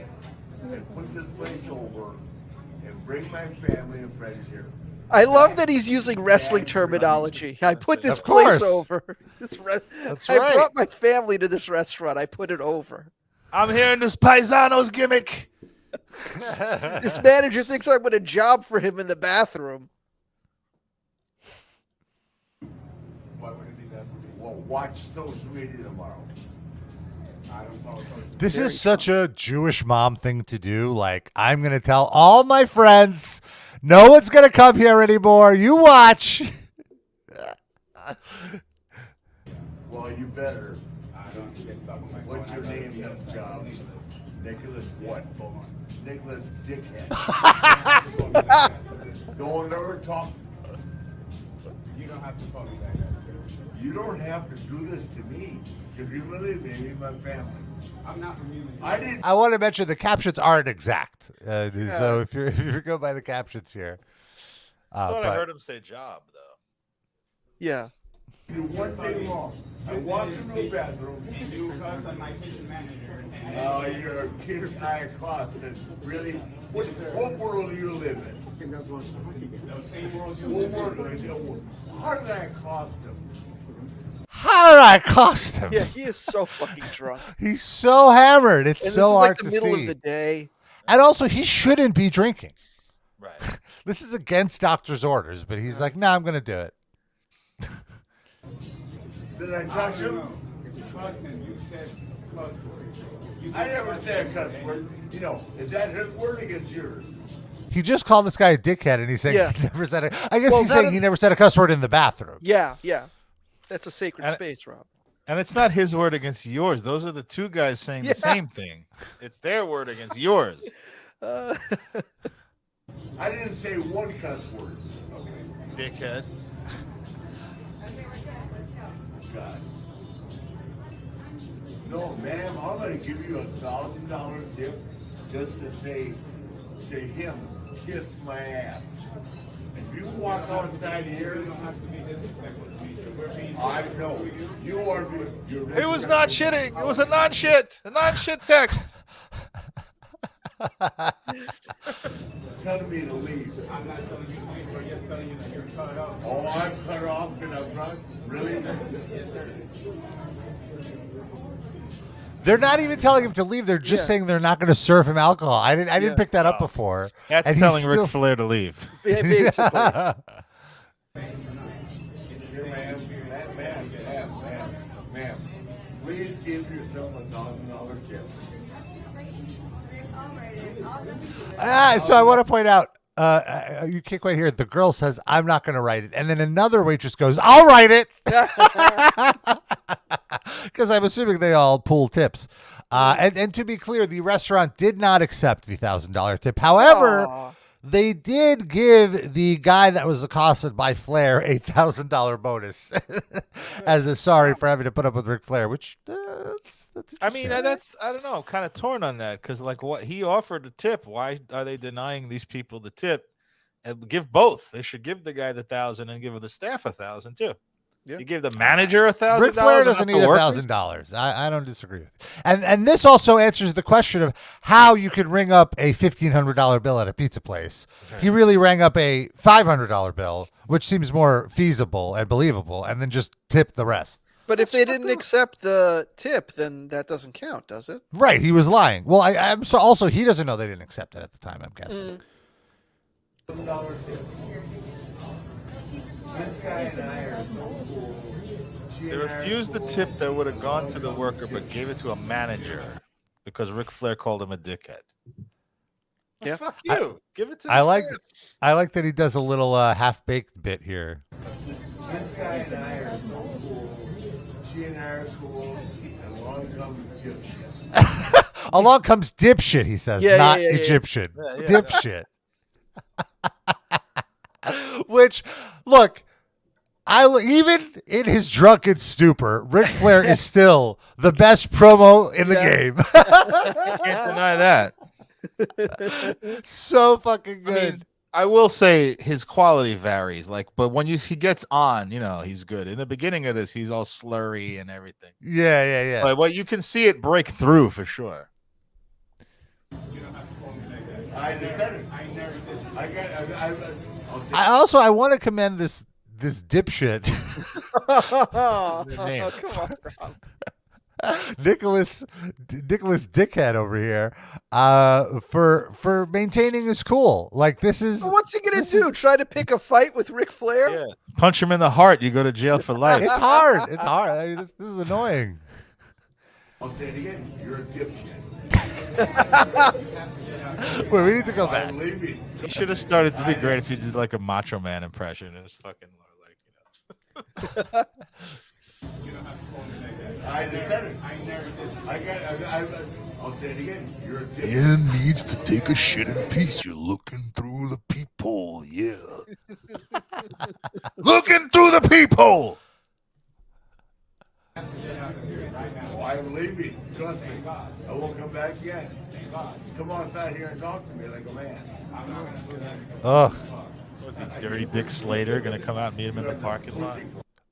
[SPEAKER 8] and put this place over and bring my family and friends here.
[SPEAKER 4] I love that he's using wrestling terminology. I put this place over. I brought my family to this restaurant. I put it over.
[SPEAKER 3] I'm hearing this Paisanos gimmick.
[SPEAKER 4] This manager thinks I'm going to job for him in the bathroom.
[SPEAKER 8] watch social media tomorrow.
[SPEAKER 2] This is such a Jewish mom thing to do. Like, I'm going to tell all my friends, no one's going to come here anymore. You watch.
[SPEAKER 8] Well, you better. What's your name, nut job? Nicholas what? Nicholas Dickhead. Don't ever talk.
[SPEAKER 9] You don't have to call me that.
[SPEAKER 8] You don't have to do this to me. If you believe me, leave my family.
[SPEAKER 9] I'm not reviewing.
[SPEAKER 2] I want to mention the captions aren't exact. So if you go by the captions here.
[SPEAKER 3] I thought I heard him say job, though.
[SPEAKER 4] Yeah.
[SPEAKER 8] Do one thing wrong. I walked into the bathroom.
[SPEAKER 9] And you cuss on my kitchen manager.
[SPEAKER 8] Oh, you're a kid of high cost. Really? What world do you live in?
[SPEAKER 9] The same world you
[SPEAKER 8] What
[SPEAKER 9] live
[SPEAKER 8] world?
[SPEAKER 9] in.
[SPEAKER 8] How did I cost him?
[SPEAKER 2] How did I cost him?
[SPEAKER 4] Yeah, he is so fucking drunk.
[SPEAKER 2] He's so hammered. It's
[SPEAKER 4] And
[SPEAKER 2] so
[SPEAKER 4] this is
[SPEAKER 2] hard
[SPEAKER 4] like the
[SPEAKER 2] to
[SPEAKER 4] middle
[SPEAKER 2] see.
[SPEAKER 4] of the day.
[SPEAKER 2] And also, he shouldn't be drinking.
[SPEAKER 3] Right.
[SPEAKER 2] This is against doctor's orders, but he's like, nah, I'm going to do it.
[SPEAKER 8] Did I touch him?
[SPEAKER 9] Cussing, you said cuss word.
[SPEAKER 8] I never said a cuss word. You know, is that his word against yours?
[SPEAKER 2] He just called this guy a dickhead, and he's saying
[SPEAKER 4] Yeah.
[SPEAKER 2] he never said a. I guess
[SPEAKER 4] Well,
[SPEAKER 2] he's
[SPEAKER 4] that
[SPEAKER 2] saying
[SPEAKER 4] is-
[SPEAKER 2] he never said a cuss word in the bathroom.
[SPEAKER 4] Yeah, yeah. That's a sacred
[SPEAKER 3] And-
[SPEAKER 4] space, Rob.
[SPEAKER 3] And it's not his word against yours. Those are the two guys saying
[SPEAKER 4] Yeah.
[SPEAKER 3] the same thing. It's their word against yours.
[SPEAKER 8] I didn't say one cuss word.
[SPEAKER 3] Dickhead.
[SPEAKER 8] God. No, ma'am, I'm gonna give you $1,000 tip just to say to him, kiss my ass. If you walk outside here,
[SPEAKER 9] You don't have to be disrespectful to me. So we're being.
[SPEAKER 8] I know you are. You're
[SPEAKER 3] It was not shitting. It was a non-shit. A non-shit text.
[SPEAKER 8] telling me to leave.
[SPEAKER 9] I'm not telling you to leave, or just telling you that you're cut off.
[SPEAKER 8] Oh, I'm cut off and I'm drunk? Really?
[SPEAKER 9] Yes, sir.
[SPEAKER 2] They're not even telling him to leave. They're just
[SPEAKER 4] Yeah.
[SPEAKER 2] saying they're not going to serve him alcohol. I didn't
[SPEAKER 4] Yeah.
[SPEAKER 2] pick that up before.
[SPEAKER 3] That's
[SPEAKER 2] And he's
[SPEAKER 3] telling
[SPEAKER 2] still-
[SPEAKER 3] Ric Flair to leave.
[SPEAKER 4] Basically.
[SPEAKER 8] Here, ma'am, please give yourself $1,000 tip.
[SPEAKER 2] So I want to point out, you can't quite hear it. The girl says, I'm not going to write it. And then another waitress goes, I'll write it. Because I'm assuming they all pool tips. And to be clear, the restaurant did not accept the $1,000 tip. However,
[SPEAKER 4] Aw.
[SPEAKER 2] they did give the guy that was accosted by Flair a $1,000 bonus as a sorry for having to put up with Ric Flair, which that's
[SPEAKER 3] I mean,
[SPEAKER 2] interesting.
[SPEAKER 3] that's I don't know, kind of torn on that because like what he offered a tip. Why are they denying these people the tip? And give both. They should give the guy the $1,000 and give the staff $1,000 too.
[SPEAKER 4] Yeah.
[SPEAKER 3] You give the manager $1,000.
[SPEAKER 2] Ric Flair
[SPEAKER 3] and
[SPEAKER 2] doesn't
[SPEAKER 3] not
[SPEAKER 2] need
[SPEAKER 3] the workers?
[SPEAKER 2] $1,000. I don't disagree with it. And this also answers the question of how you could ring up a $1,500 bill at a pizza place.
[SPEAKER 3] Okay.
[SPEAKER 2] He really rang up a $500 bill, which seems more feasible and believable, and then just tip the rest.
[SPEAKER 4] But if they didn't accept the tip, then that doesn't count, does it?
[SPEAKER 2] Right, he was lying. Well, I'm so also he doesn't know they didn't accept it at the time, I'm guessing.
[SPEAKER 8] $1,000 tip. This guy and I are so cool.
[SPEAKER 3] They refused the tip that would have gone to the worker, but gave it to a manager because Ric Flair called him a dickhead.
[SPEAKER 4] Yeah.
[SPEAKER 3] Fuck you. Give it to the
[SPEAKER 2] I like
[SPEAKER 3] staff.
[SPEAKER 2] that he does a little half-baked bit here.
[SPEAKER 8] This guy and I are so cool. She and I are cool. And along comes dipshit.
[SPEAKER 2] Along comes dipshit, he says,
[SPEAKER 4] Yeah,
[SPEAKER 2] not
[SPEAKER 4] yeah, yeah.
[SPEAKER 2] Egyptian.
[SPEAKER 3] Yeah, yeah.
[SPEAKER 2] Dipshit. Which, look, even in his drunken stupor, Ric Flair is still the best promo in the game.
[SPEAKER 3] Can't deny that.
[SPEAKER 2] So fucking
[SPEAKER 3] I
[SPEAKER 2] good.
[SPEAKER 3] mean, I will say his quality varies. Like, but when he gets on, he's good. In the beginning of this, he's all slurry and everything.
[SPEAKER 2] Yeah.
[SPEAKER 3] But what you can see it break through for sure.
[SPEAKER 9] You don't have to call me like that.
[SPEAKER 8] I never did.
[SPEAKER 2] I want to commend this dipshit.
[SPEAKER 3] name.
[SPEAKER 4] Come on, Rob.
[SPEAKER 2] Nicholas Dickhead over here for maintaining his cool. Like this is
[SPEAKER 4] Well, what's he gonna do? Try to pick a fight with Ric Flair?
[SPEAKER 3] Yeah. Punch him in the heart. You go to jail for life.
[SPEAKER 2] It's hard. It's hard. I mean, this is annoying.
[SPEAKER 8] I'll say it again. You're a dipshit.
[SPEAKER 2] Wait, we need to go back.
[SPEAKER 8] I'm leaving.
[SPEAKER 3] He should have started to be great if he did like a Macho Man impression. It was fucking like,
[SPEAKER 8] I never I'll say it again. You're a dipshit.
[SPEAKER 10] Man needs to take a shit in peace. You're looking through the peephole. Yeah. Looking through the peephole.
[SPEAKER 8] Oh, I'm leaving. Trust me. I won't come back again. Come on inside here and talk to me like a man.
[SPEAKER 2] Ugh.
[SPEAKER 3] Was he Dirty Dick Slater gonna come out and meet him in the parking lot?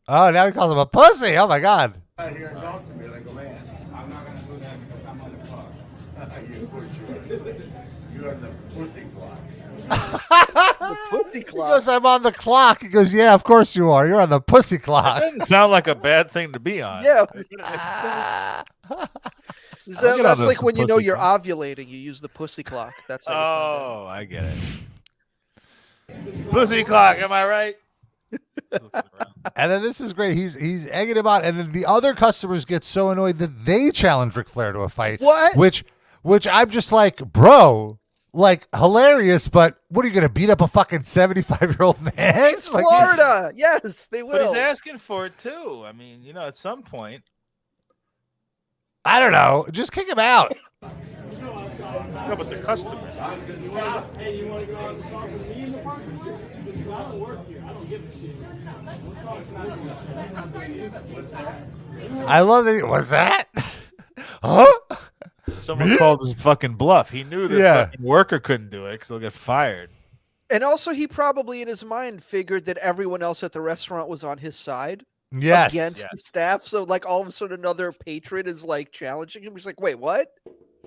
[SPEAKER 2] Oh, now he calls him a pussy. Oh my God.
[SPEAKER 8] Inside here and talk to me like a man. I'm not gonna do that because I'm on the clock. You're on the pussy clock.
[SPEAKER 4] The pussy
[SPEAKER 2] He
[SPEAKER 4] clock.
[SPEAKER 2] goes, I'm on the clock. He goes, yeah, of course you are. You're on the pussy clock.
[SPEAKER 3] Doesn't sound like a bad thing to be on.
[SPEAKER 4] Yeah.
[SPEAKER 3] Get
[SPEAKER 4] That's
[SPEAKER 3] on
[SPEAKER 4] like
[SPEAKER 3] the
[SPEAKER 4] when you know
[SPEAKER 3] pussy
[SPEAKER 4] you're
[SPEAKER 3] clock.
[SPEAKER 4] ovulating, you use the pussy clock. That's how you find out.
[SPEAKER 3] Oh, I get it. Pussy clock, am I right?
[SPEAKER 2] And then this is great. He's egging him on, and then the other customers get so annoyed that they challenge Ric Flair to a fight.
[SPEAKER 4] What?
[SPEAKER 2] Which I'm just like, bro, like hilarious, but what are you gonna beat up a fucking 75-year-old man?
[SPEAKER 4] It's
[SPEAKER 2] Like,
[SPEAKER 4] Florida. Yes, they
[SPEAKER 3] But
[SPEAKER 4] will.
[SPEAKER 3] he's asking for it too. I mean, you know, at some point.
[SPEAKER 2] I don't know. Just kick him out.
[SPEAKER 3] No, but the customers.
[SPEAKER 9] Hey, you want to go out and talk with me in the parking lot? I don't work here. I don't give a shit. We'll talk
[SPEAKER 2] I love that. What's that? Huh?
[SPEAKER 3] Someone called his fucking bluff. He knew the fucking worker couldn't do it because they'll get fired.
[SPEAKER 4] And also, he probably in his mind figured that everyone else at the restaurant was on his side.
[SPEAKER 2] Yes.
[SPEAKER 4] Against the staff. So, like, all of a sudden, another patron is like challenging him. He's like, wait, what?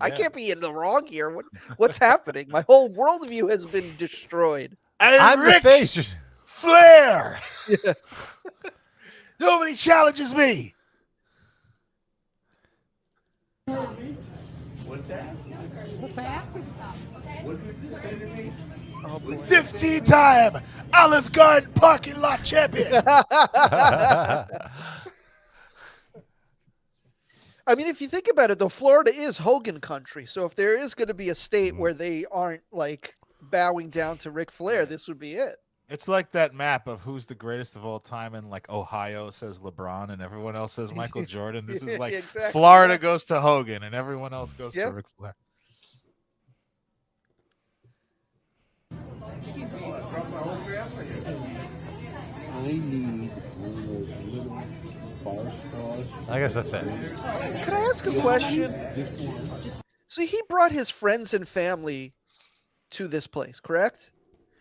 [SPEAKER 4] I can't be in the wrong here. What's happening? My whole worldview has been destroyed.
[SPEAKER 2] I'm the face.
[SPEAKER 10] Flair.
[SPEAKER 4] Yeah.
[SPEAKER 10] Nobody challenges me.
[SPEAKER 8] What's that? What's that? What did you say to me?
[SPEAKER 4] Oh, boy.
[SPEAKER 10] 15-time Olive Garden parking lot champion.
[SPEAKER 4] I mean, if you think about it, though, Florida is Hogan country. So if there is going to be a state where they aren't like bowing down to Ric Flair, this would be it.
[SPEAKER 3] It's like that map of who's the greatest of all time, and like Ohio says LeBron, and everyone else says Michael Jordan. This is like
[SPEAKER 4] Exactly.
[SPEAKER 3] Florida goes to Hogan, and everyone else goes to Ric Flair.
[SPEAKER 9] I need one of those little bar straws.
[SPEAKER 2] I guess that's it.
[SPEAKER 4] Can I ask a question? So he brought his friends and family to this place, correct?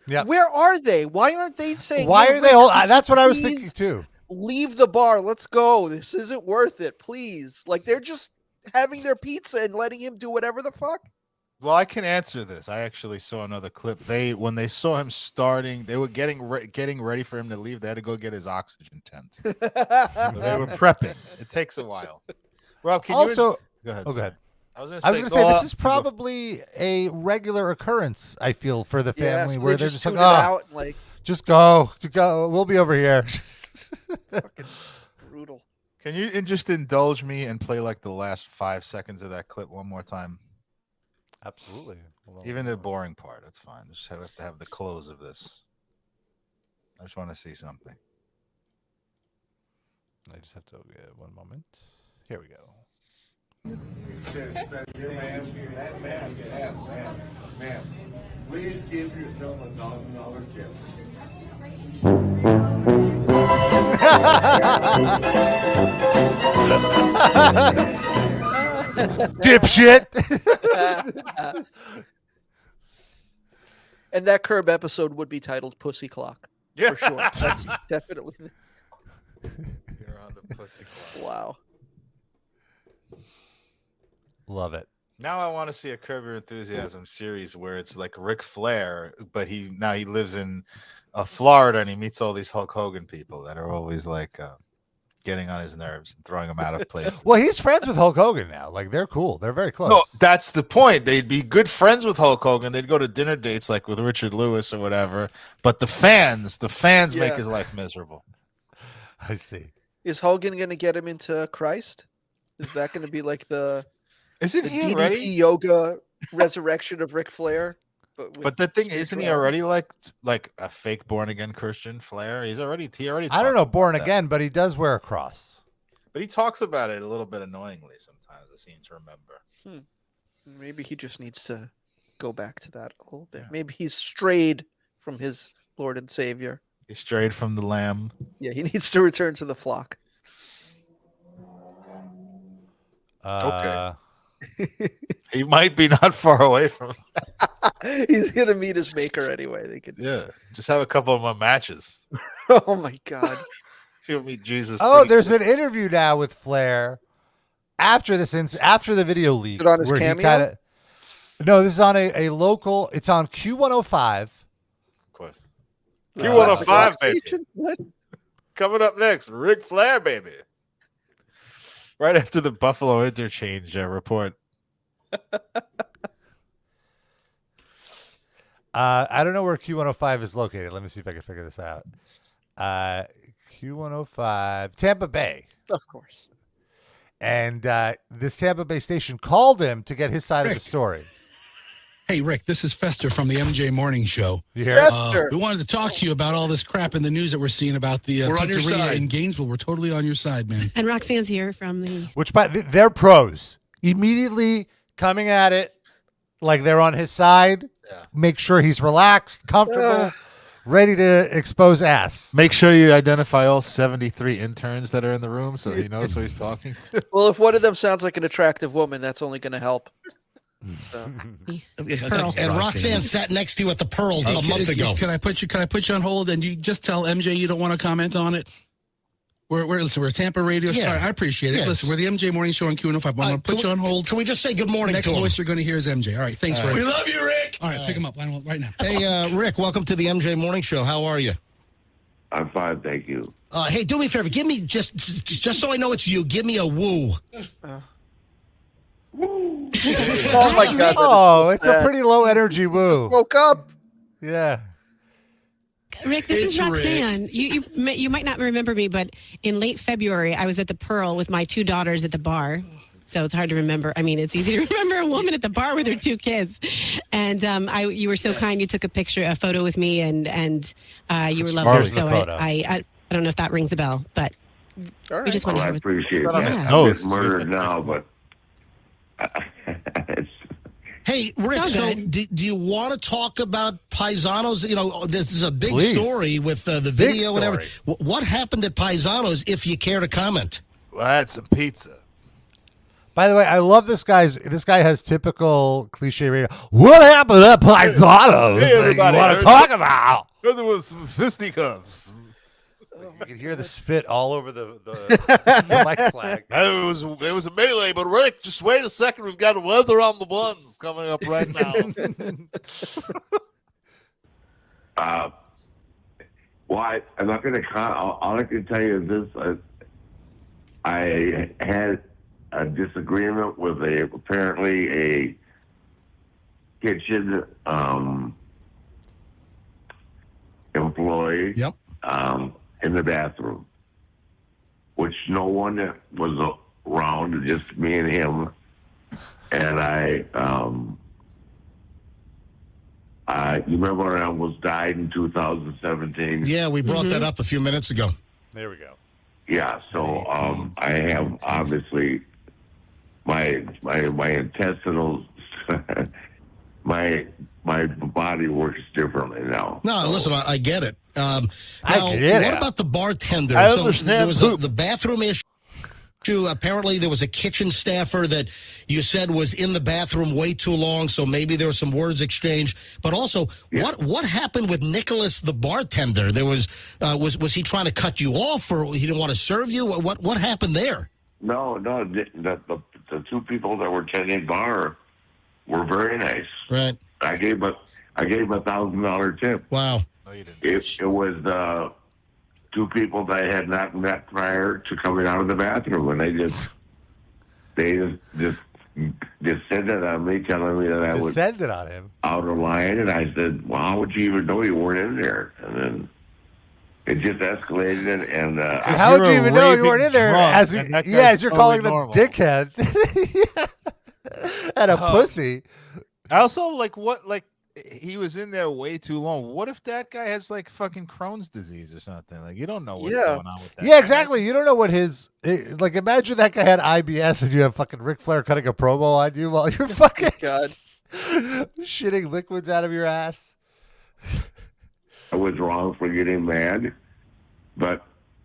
[SPEAKER 2] Yeah.
[SPEAKER 4] Where are they? Why aren't they saying?
[SPEAKER 2] Why
[SPEAKER 4] "Hey,
[SPEAKER 2] are they
[SPEAKER 4] Rick,
[SPEAKER 2] all?
[SPEAKER 4] could you
[SPEAKER 2] That's what I was
[SPEAKER 4] please
[SPEAKER 2] thinking too.
[SPEAKER 4] Leave the bar. Let's go. This isn't worth it. Please. Like they're just having their pizza and letting him do whatever the fuck.
[SPEAKER 3] Well, I can answer this. I actually saw another clip. When they saw him starting, they were getting ready for him to leave. They had to go get his oxygen tent. So they were prepping. It takes a while. Rob, can
[SPEAKER 2] Also,
[SPEAKER 3] you go ahead?
[SPEAKER 2] Oh, go ahead.
[SPEAKER 3] I was
[SPEAKER 2] I was
[SPEAKER 3] going
[SPEAKER 2] going to say this is probably a regular occurrence. I feel for the family
[SPEAKER 4] so
[SPEAKER 2] where
[SPEAKER 4] they
[SPEAKER 2] they're just like,
[SPEAKER 4] tune it out and, like
[SPEAKER 2] just go. We'll be over here.
[SPEAKER 4] fucking brutal.
[SPEAKER 3] Can you just indulge me and play like the last 5 seconds of that clip one more time?
[SPEAKER 2] Absolutely.
[SPEAKER 3] Even the boring part, that's fine. Just have to have the close of this. I just want to see something.
[SPEAKER 2] I just have to get one moment. Here we go.
[SPEAKER 8] Ma'am, please give yourself $1,000 tip.
[SPEAKER 2] Dipshit.
[SPEAKER 4] And that Curb episode would be titled Pussy Clock.
[SPEAKER 3] Yeah.
[SPEAKER 4] For sure. That's definitely.
[SPEAKER 3] You're on the pussy clock.
[SPEAKER 4] Wow.
[SPEAKER 2] Love it.
[SPEAKER 3] Now I want to see a Curb Your Enthusiasm series where it's like Ric Flair, but he lives in Florida and he meets all these Hulk Hogan people that are always like getting on his nerves and throwing him out of places.
[SPEAKER 2] Well, he's friends with Hulk Hogan now. Like, they're cool. They're very close.
[SPEAKER 3] No, that's the point. They'd be good friends with Hulk Hogan. They'd go to dinner dates like with Richard Lewis or whatever. But the fans make his life miserable.
[SPEAKER 2] I see.
[SPEAKER 4] Is Hogan going to get him into Christ? Is that going to be like the
[SPEAKER 3] DDP
[SPEAKER 4] already? Yoga resurrection of Ric Flair?
[SPEAKER 3] But the thing, isn't he already like a fake born again Christian Flair? He already.
[SPEAKER 2] I don't know, born again, but he does wear a cross.
[SPEAKER 3] But he talks about it a little bit annoyingly sometimes. I seem to remember.
[SPEAKER 4] Maybe he just needs to go back to that a little bit. Yeah. Maybe he's strayed from his Lord and Savior.
[SPEAKER 3] He strayed from the lamb.
[SPEAKER 4] Yeah, he needs to return to the flock.
[SPEAKER 3] Okay. He might be not far away from
[SPEAKER 4] that. He's gonna meet his maker anyway. They could
[SPEAKER 3] just have a couple of more matches.
[SPEAKER 4] Oh my God.
[SPEAKER 3] He'll meet Jesus.
[SPEAKER 2] Oh, there's an interview now with Flair after the video leak.
[SPEAKER 4] Is it on his cameo?
[SPEAKER 2] No, this is on a local. It's on Q105.
[SPEAKER 3] Of course. Q105, baby. What? Coming up next, Ric Flair, baby. Right after the Buffalo Interchange report.
[SPEAKER 2] I don't know where Q105 is located. Let me see if I can figure this out. Q105, Tampa Bay.
[SPEAKER 4] Of course.
[SPEAKER 2] And this Tampa Bay station called him to get his side of the story.
[SPEAKER 11] Hey, Rick, this is Fester from the MJ Morning Show.
[SPEAKER 2] You hear
[SPEAKER 11] we wanted to talk to you about all this crap in the news that we're seeing about the pizzeria in Gainesville. We're totally on your side, man.
[SPEAKER 12] And Roxanne's here from the...
[SPEAKER 2] Which, they're pros. Immediately coming at it like they're on his side. Yeah. Make sure he's relaxed, comfortable, ready to expose ass.
[SPEAKER 3] Make sure you identify all 73 interns that are in the room so he knows who he's talking to.
[SPEAKER 4] Well, if one of them sounds like an attractive woman, that's only going to help. So.
[SPEAKER 13] And Roxanne sat next to you at the Pearl a month ago.
[SPEAKER 11] Can I put you on hold and you just tell MJ you don't want to comment on it? We're a Tampa radio star. I appreciate it. Yes. Listen, we're the MJ Morning Show on Q105. I'm going to put you on hold.
[SPEAKER 13] Can we just say good morning
[SPEAKER 11] to him? Next voice you're going to hear is MJ. All right, thanks, Rick.
[SPEAKER 13] We love you, Rick.
[SPEAKER 11] All right, pick him up right now.
[SPEAKER 13] Hey, Rick, welcome to the MJ Morning Show. How are you?
[SPEAKER 14] I'm fine, thank you.
[SPEAKER 13] Hey, do me a favor. Give me just so I know it's you. Give me a woo.
[SPEAKER 14] Woo.
[SPEAKER 4] Oh my God!
[SPEAKER 2] Oh, it's a pretty low energy woo.
[SPEAKER 4] Just woke up.
[SPEAKER 2] Yeah.
[SPEAKER 12] Rick, this is Roxanne. You might not remember me, but in late February, I was at the Pearl with my two daughters at the bar. So it's hard to remember. I mean, it's easy to remember a woman at the bar with her two kids. And you were so kind. You took a photo with me, and you were lovely. So I don't know if that rings a bell, but we just want to
[SPEAKER 14] I
[SPEAKER 12] hear.
[SPEAKER 14] appreciate it.
[SPEAKER 12] Yeah.
[SPEAKER 14] I'm just murdered now, but it's.
[SPEAKER 13] Hey, Rick, so do you want to talk about Paisanos? You know, this is a big story with the video and everything. What happened at Paisanos, if you care to comment?
[SPEAKER 3] Well, I had some pizza.
[SPEAKER 2] By the way, I love this guy's. This guy has typical cliche radio. What happened at Paisanos?
[SPEAKER 3] Hey, everybody,
[SPEAKER 2] you want to talk about?
[SPEAKER 3] There was some fisticuffs.
[SPEAKER 2] You can hear the spit all over the mic flag.
[SPEAKER 3] It was a melee, but Rick, just wait a second. We've got weather on the buns coming up right now.
[SPEAKER 14] I'm not going to comment. All I can tell you is this. I had a disagreement with apparently a kitchen employee.
[SPEAKER 13] Yep.
[SPEAKER 14] In the bathroom, which no one was around, just me and him. And you remember when I almost died in 2017?
[SPEAKER 13] Yeah, we brought that up a few minutes ago.
[SPEAKER 2] There we go.
[SPEAKER 14] Yeah, so I have obviously my intestinal, my body works differently now.
[SPEAKER 13] No, listen, I get it. Now,
[SPEAKER 2] what
[SPEAKER 13] about the bartender?
[SPEAKER 3] I
[SPEAKER 13] so
[SPEAKER 3] understand
[SPEAKER 13] there was the bathroom issue. Apparently, there was a kitchen staffer that you said was in the bathroom way too long, so maybe there were some words exchanged. But also, what happened with Nicholas, the bartender? There was he trying to cut you off, or he didn't want to serve you? What happened there?
[SPEAKER 14] No, the two people that were tending bar were very nice.
[SPEAKER 13] Right.
[SPEAKER 14] I gave him $1,000 tip.
[SPEAKER 13] Wow.
[SPEAKER 3] No, you didn't.
[SPEAKER 14] It was two people that I had not met prior to coming out of the bathroom, and they just descended on me, telling me that I was
[SPEAKER 2] Descended on him.
[SPEAKER 14] out of line, and I said, "Well, how would you even know you weren't in there?" And then it just escalated, and
[SPEAKER 2] how would you even know you weren't in there? As you're calling them
[SPEAKER 3] normal.
[SPEAKER 2] dickhead and a pussy.
[SPEAKER 3] I also like he was in there way too long. What if that guy has like fucking Crohn's disease or something? Like you don't know what's going on with that.
[SPEAKER 2] Yeah, exactly. You don't know what like. Imagine that guy had IBS and you have fucking Ric Flair cutting a promo on you while you're fucking shitting liquids out of your ass.
[SPEAKER 14] I was wrong for getting mad, but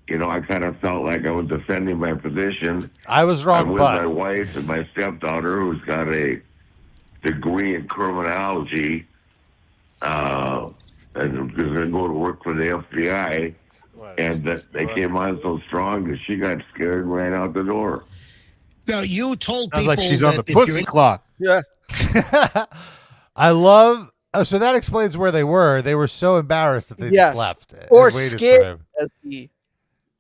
[SPEAKER 14] I kind of felt like I was defending my position.
[SPEAKER 2] I was wrong,
[SPEAKER 14] with
[SPEAKER 2] but
[SPEAKER 14] my wife and my stepdaughter, who's got a degree in criminology, and was going to go to work for the FBI, and they came on so strong that she got scared and ran out the door.
[SPEAKER 13] Now, you told
[SPEAKER 3] Sounds
[SPEAKER 13] people
[SPEAKER 3] like she's
[SPEAKER 13] that
[SPEAKER 3] on the
[SPEAKER 13] if
[SPEAKER 3] pussy
[SPEAKER 13] you're in-
[SPEAKER 3] clock.
[SPEAKER 4] Yeah.
[SPEAKER 2] I love. Oh, so that explains where they were. They were so embarrassed that they just left.
[SPEAKER 4] Or
[SPEAKER 2] and waited for
[SPEAKER 4] scared.
[SPEAKER 2] him.
[SPEAKER 4] As he...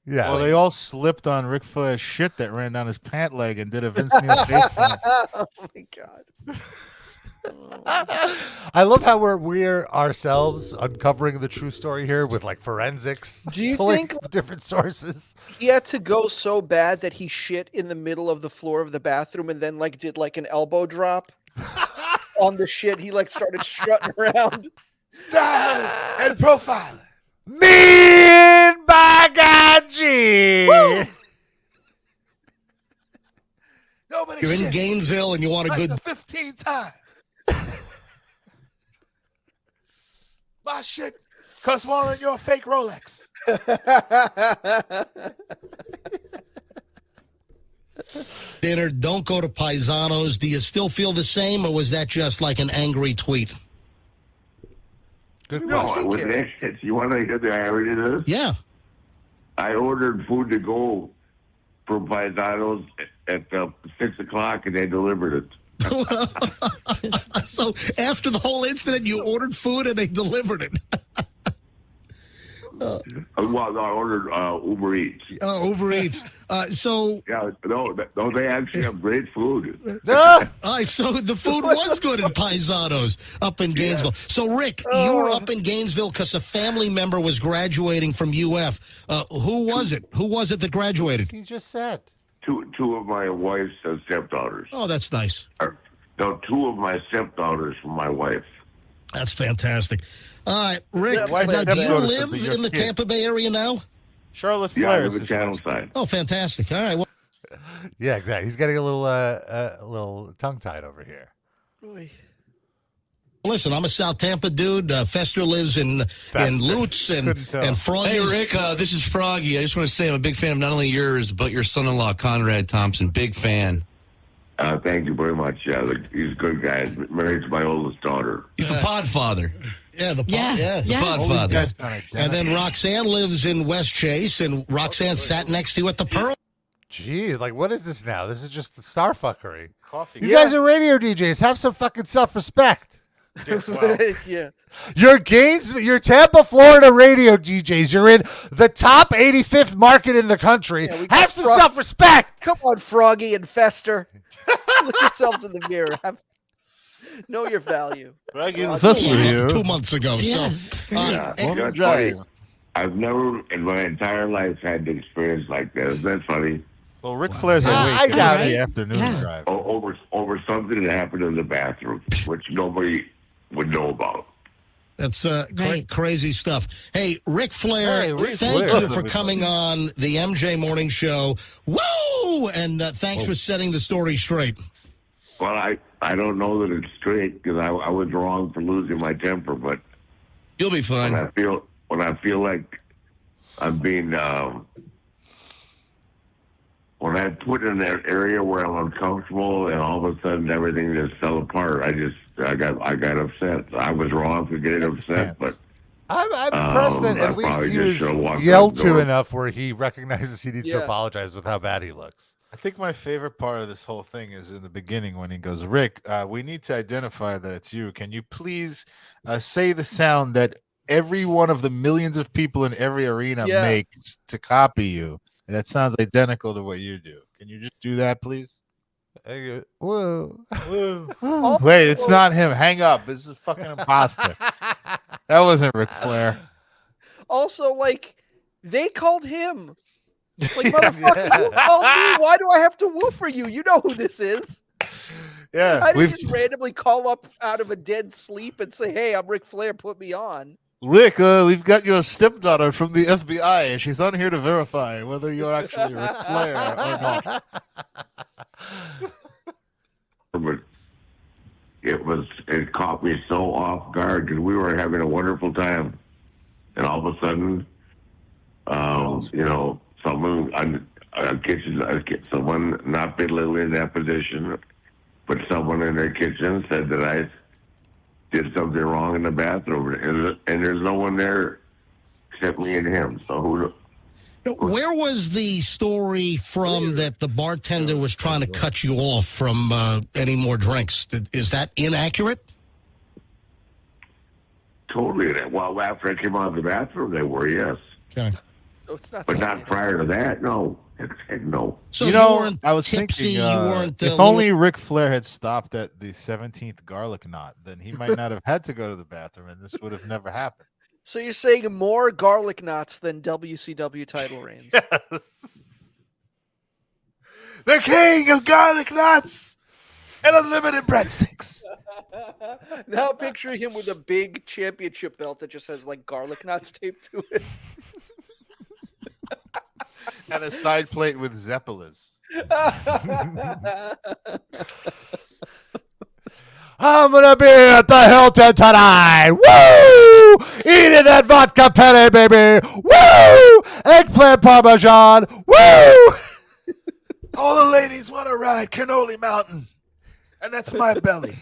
[SPEAKER 2] Yeah.
[SPEAKER 3] Well, they all slipped on Ric Flair's shit that ran down his pant leg and did a Vince Neil face plant.
[SPEAKER 4] Oh my god.
[SPEAKER 2] I love how we're ourselves uncovering the true story here with like forensics.
[SPEAKER 4] Do you
[SPEAKER 2] pulling
[SPEAKER 4] think
[SPEAKER 2] different sources?
[SPEAKER 4] He had to go so bad that he shit in the middle of the floor of the bathroom and then like did like an elbow drop on the shit. He like started strutting around.
[SPEAKER 3] Style and profile.
[SPEAKER 2] Mean by God, G.
[SPEAKER 3] Nobody
[SPEAKER 13] You're in
[SPEAKER 3] shits
[SPEAKER 13] Gainesville and you want a
[SPEAKER 3] like
[SPEAKER 13] good
[SPEAKER 3] the 15th time. My shit costs more than your fake Rolex.
[SPEAKER 13] dinner. Don't go to Paisanos. Do you still feel the same, or was that just like an angry tweet?
[SPEAKER 2] Good
[SPEAKER 14] question. You want to hear the irony of this?
[SPEAKER 13] Yeah.
[SPEAKER 14] I ordered food to go from Paisanos at 6 o'clock, and they delivered it.
[SPEAKER 13] So after the whole incident, you ordered food and they delivered it.
[SPEAKER 14] Well, no, I ordered Uber Eats.
[SPEAKER 13] Uber Eats. So
[SPEAKER 14] yeah, no, they actually have great food.
[SPEAKER 13] So the food was good in Paisanos up in Gainesville. So Rick, you were up in Gainesville because a family member was graduating from UF. Who was it? Who was it that graduated?
[SPEAKER 2] He just said.
[SPEAKER 14] Two of my wife's stepdaughters.
[SPEAKER 13] Oh, that's nice.
[SPEAKER 14] No, two of my stepdaughters from my wife.
[SPEAKER 13] That's fantastic. All right, Rick,
[SPEAKER 3] Yeah,
[SPEAKER 13] now, do you
[SPEAKER 3] stepdaughters
[SPEAKER 13] live
[SPEAKER 3] would be your
[SPEAKER 13] in the
[SPEAKER 3] kid.
[SPEAKER 13] Tampa Bay area now?
[SPEAKER 3] Charlotte
[SPEAKER 14] Yeah, I
[SPEAKER 3] Flair.
[SPEAKER 14] live in Channel Side.
[SPEAKER 13] Oh, fantastic. All right. Well,
[SPEAKER 2] Yeah, exactly. He's getting a little tongue tied over here.
[SPEAKER 13] listen, I'm a South Tampa dude. Fester lives in Lutz and Froggy.
[SPEAKER 15] Hey, Rick, this is Froggy. I just want to say I'm a big fan of not only yours, but your son-in-law, Conrad Thompson. Big fan.
[SPEAKER 14] Thank you very much. Yeah, he's a good guy. He's married to my oldest daughter.
[SPEAKER 15] He's the podfather.
[SPEAKER 13] Yeah, the
[SPEAKER 15] the podfather.
[SPEAKER 13] And then Roxanne lives in West Chase, and Roxanne sat next to you at the Pearl.
[SPEAKER 2] Gee, like, what is this now? This is just the star fuckery.
[SPEAKER 3] Coffee.
[SPEAKER 2] You guys are radio DJs. Have some fucking self-respect.
[SPEAKER 4] Yeah.
[SPEAKER 2] You're Tampa, Florida radio DJs. You're in the top 85th market in the country.
[SPEAKER 4] Yeah,
[SPEAKER 2] have some self-respect.
[SPEAKER 4] Come on, Froggy and Fester. Look yourselves in the mirror. Know your value.
[SPEAKER 3] Froggy and Fester here.
[SPEAKER 13] 2 months ago.
[SPEAKER 14] Yeah, it's funny. I've never in my entire life had an experience like that. Isn't that funny?
[SPEAKER 3] Well, Ric Flair's
[SPEAKER 2] I doubt it.
[SPEAKER 3] afternoon drive.
[SPEAKER 14] Over something that happened in the bathroom, which nobody would know about.
[SPEAKER 13] That's crazy stuff. Hey, Ric Flair, thank you for coming on the MJ Morning Show. Woo! And thanks for setting the story straight.
[SPEAKER 14] Well, I don't know that it's straight because I was wrong for losing my temper, but
[SPEAKER 15] you'll be fine.
[SPEAKER 14] When I feel like I'm being when I put in that area where I'm uncomfortable and all of a sudden everything just fell apart, I got upset. I was wrong for getting upset, but
[SPEAKER 2] I'm impressed that at least he was yelled to enough where he recognizes he needs to apologize with how bad he looks.
[SPEAKER 3] I think my favorite part of this whole thing is in the beginning when he goes, Rick, we need to identify that it's you. Can you please say the sound that every one of the millions of people in every arena makes to copy you. And that sounds identical to what you do. Can you just do that, please?
[SPEAKER 2] Whoa.
[SPEAKER 3] Wait, it's not him. Hang up. This is a fucking imposter. That wasn't Ric Flair.
[SPEAKER 4] Also, like, they called him. Like, motherfucker, you called me. Why do I have to woo for you? You know who this is.
[SPEAKER 3] Yeah.
[SPEAKER 4] I didn't just randomly call up out of a dead sleep and say, hey, I'm Ric Flair. Put me on.
[SPEAKER 3] Rick, we've got your stepdaughter from the FBI, and she's on here to verify whether you're actually Ric Flair or not.
[SPEAKER 14] But it caught me so off guard because we were having a wonderful time, and all of a sudden, someone someone not belittling in that position, but someone in their kitchen said that I did something wrong in the bathroom, and there's no one there except me and him. So
[SPEAKER 13] where was the story from that the bartender was trying to cut you off from any more drinks? Is that inaccurate?
[SPEAKER 14] Totally. Well, after I came out of the bathroom, they were, yes.
[SPEAKER 13] Okay.
[SPEAKER 4] So it's not.
[SPEAKER 14] But not prior to that, no. No.
[SPEAKER 13] So
[SPEAKER 3] I was thinking, if only Ric Flair had stopped at the 17th garlic knot, then he might not have had to go to the bathroom, and this would have never happened.
[SPEAKER 4] So you're saying more garlic knots than WCW title reigns?
[SPEAKER 3] Yes. The king of garlic knots and unlimited breadsticks.
[SPEAKER 4] Now picture him with a big championship belt that just has like garlic knots taped to it.
[SPEAKER 3] And a side plate with Zeppelas.
[SPEAKER 2] I'm gonna be at the Hilton tonight. Woo! Eating that vodka penne, baby. Woo! Eggplant parmesan. Woo!
[SPEAKER 3] All the ladies want to ride Cannoli Mountain, and that's my belly.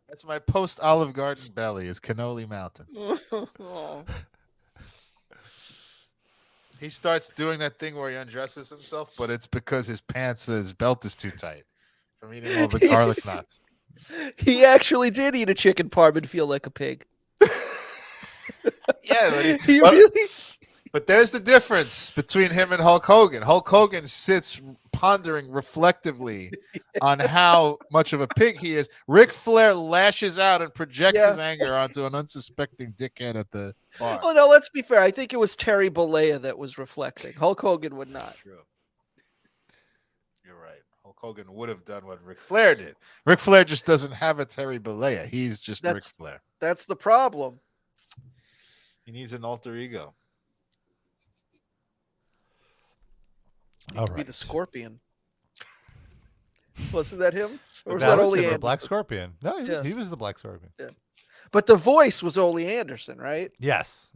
[SPEAKER 3] That's my post Olive Garden belly. Is Cannoli Mountain. He starts doing that thing where he undresses himself, but it's because his belt is too tight from eating all the garlic knots.
[SPEAKER 4] He actually did eat a chicken parm and feel like a pig.
[SPEAKER 3] Yeah,
[SPEAKER 4] really.
[SPEAKER 3] But there's the difference between him and Hulk Hogan. Hulk Hogan sits pondering reflectively on how much of a pig he is. Ric Flair lashes out and projects his anger onto an unsuspecting dickhead at the bar.
[SPEAKER 4] Well, no, let's be fair. I think it was Terry Bollea that was reflecting. Hulk Hogan would not.
[SPEAKER 3] True. You're right. Hulk Hogan would have done what Ric Flair did. Ric Flair just doesn't have a Terry Bollea. He's just Ric Flair.
[SPEAKER 4] That's the problem.
[SPEAKER 3] He needs an alter ego.
[SPEAKER 4] He could be the Scorpion. Wasn't that him? Or was that Ole Anderson?
[SPEAKER 2] Black Scorpion. No, he was the Black Scorpion.
[SPEAKER 4] Yeah. But the voice was Ole Anderson, right?
[SPEAKER 2] Yes.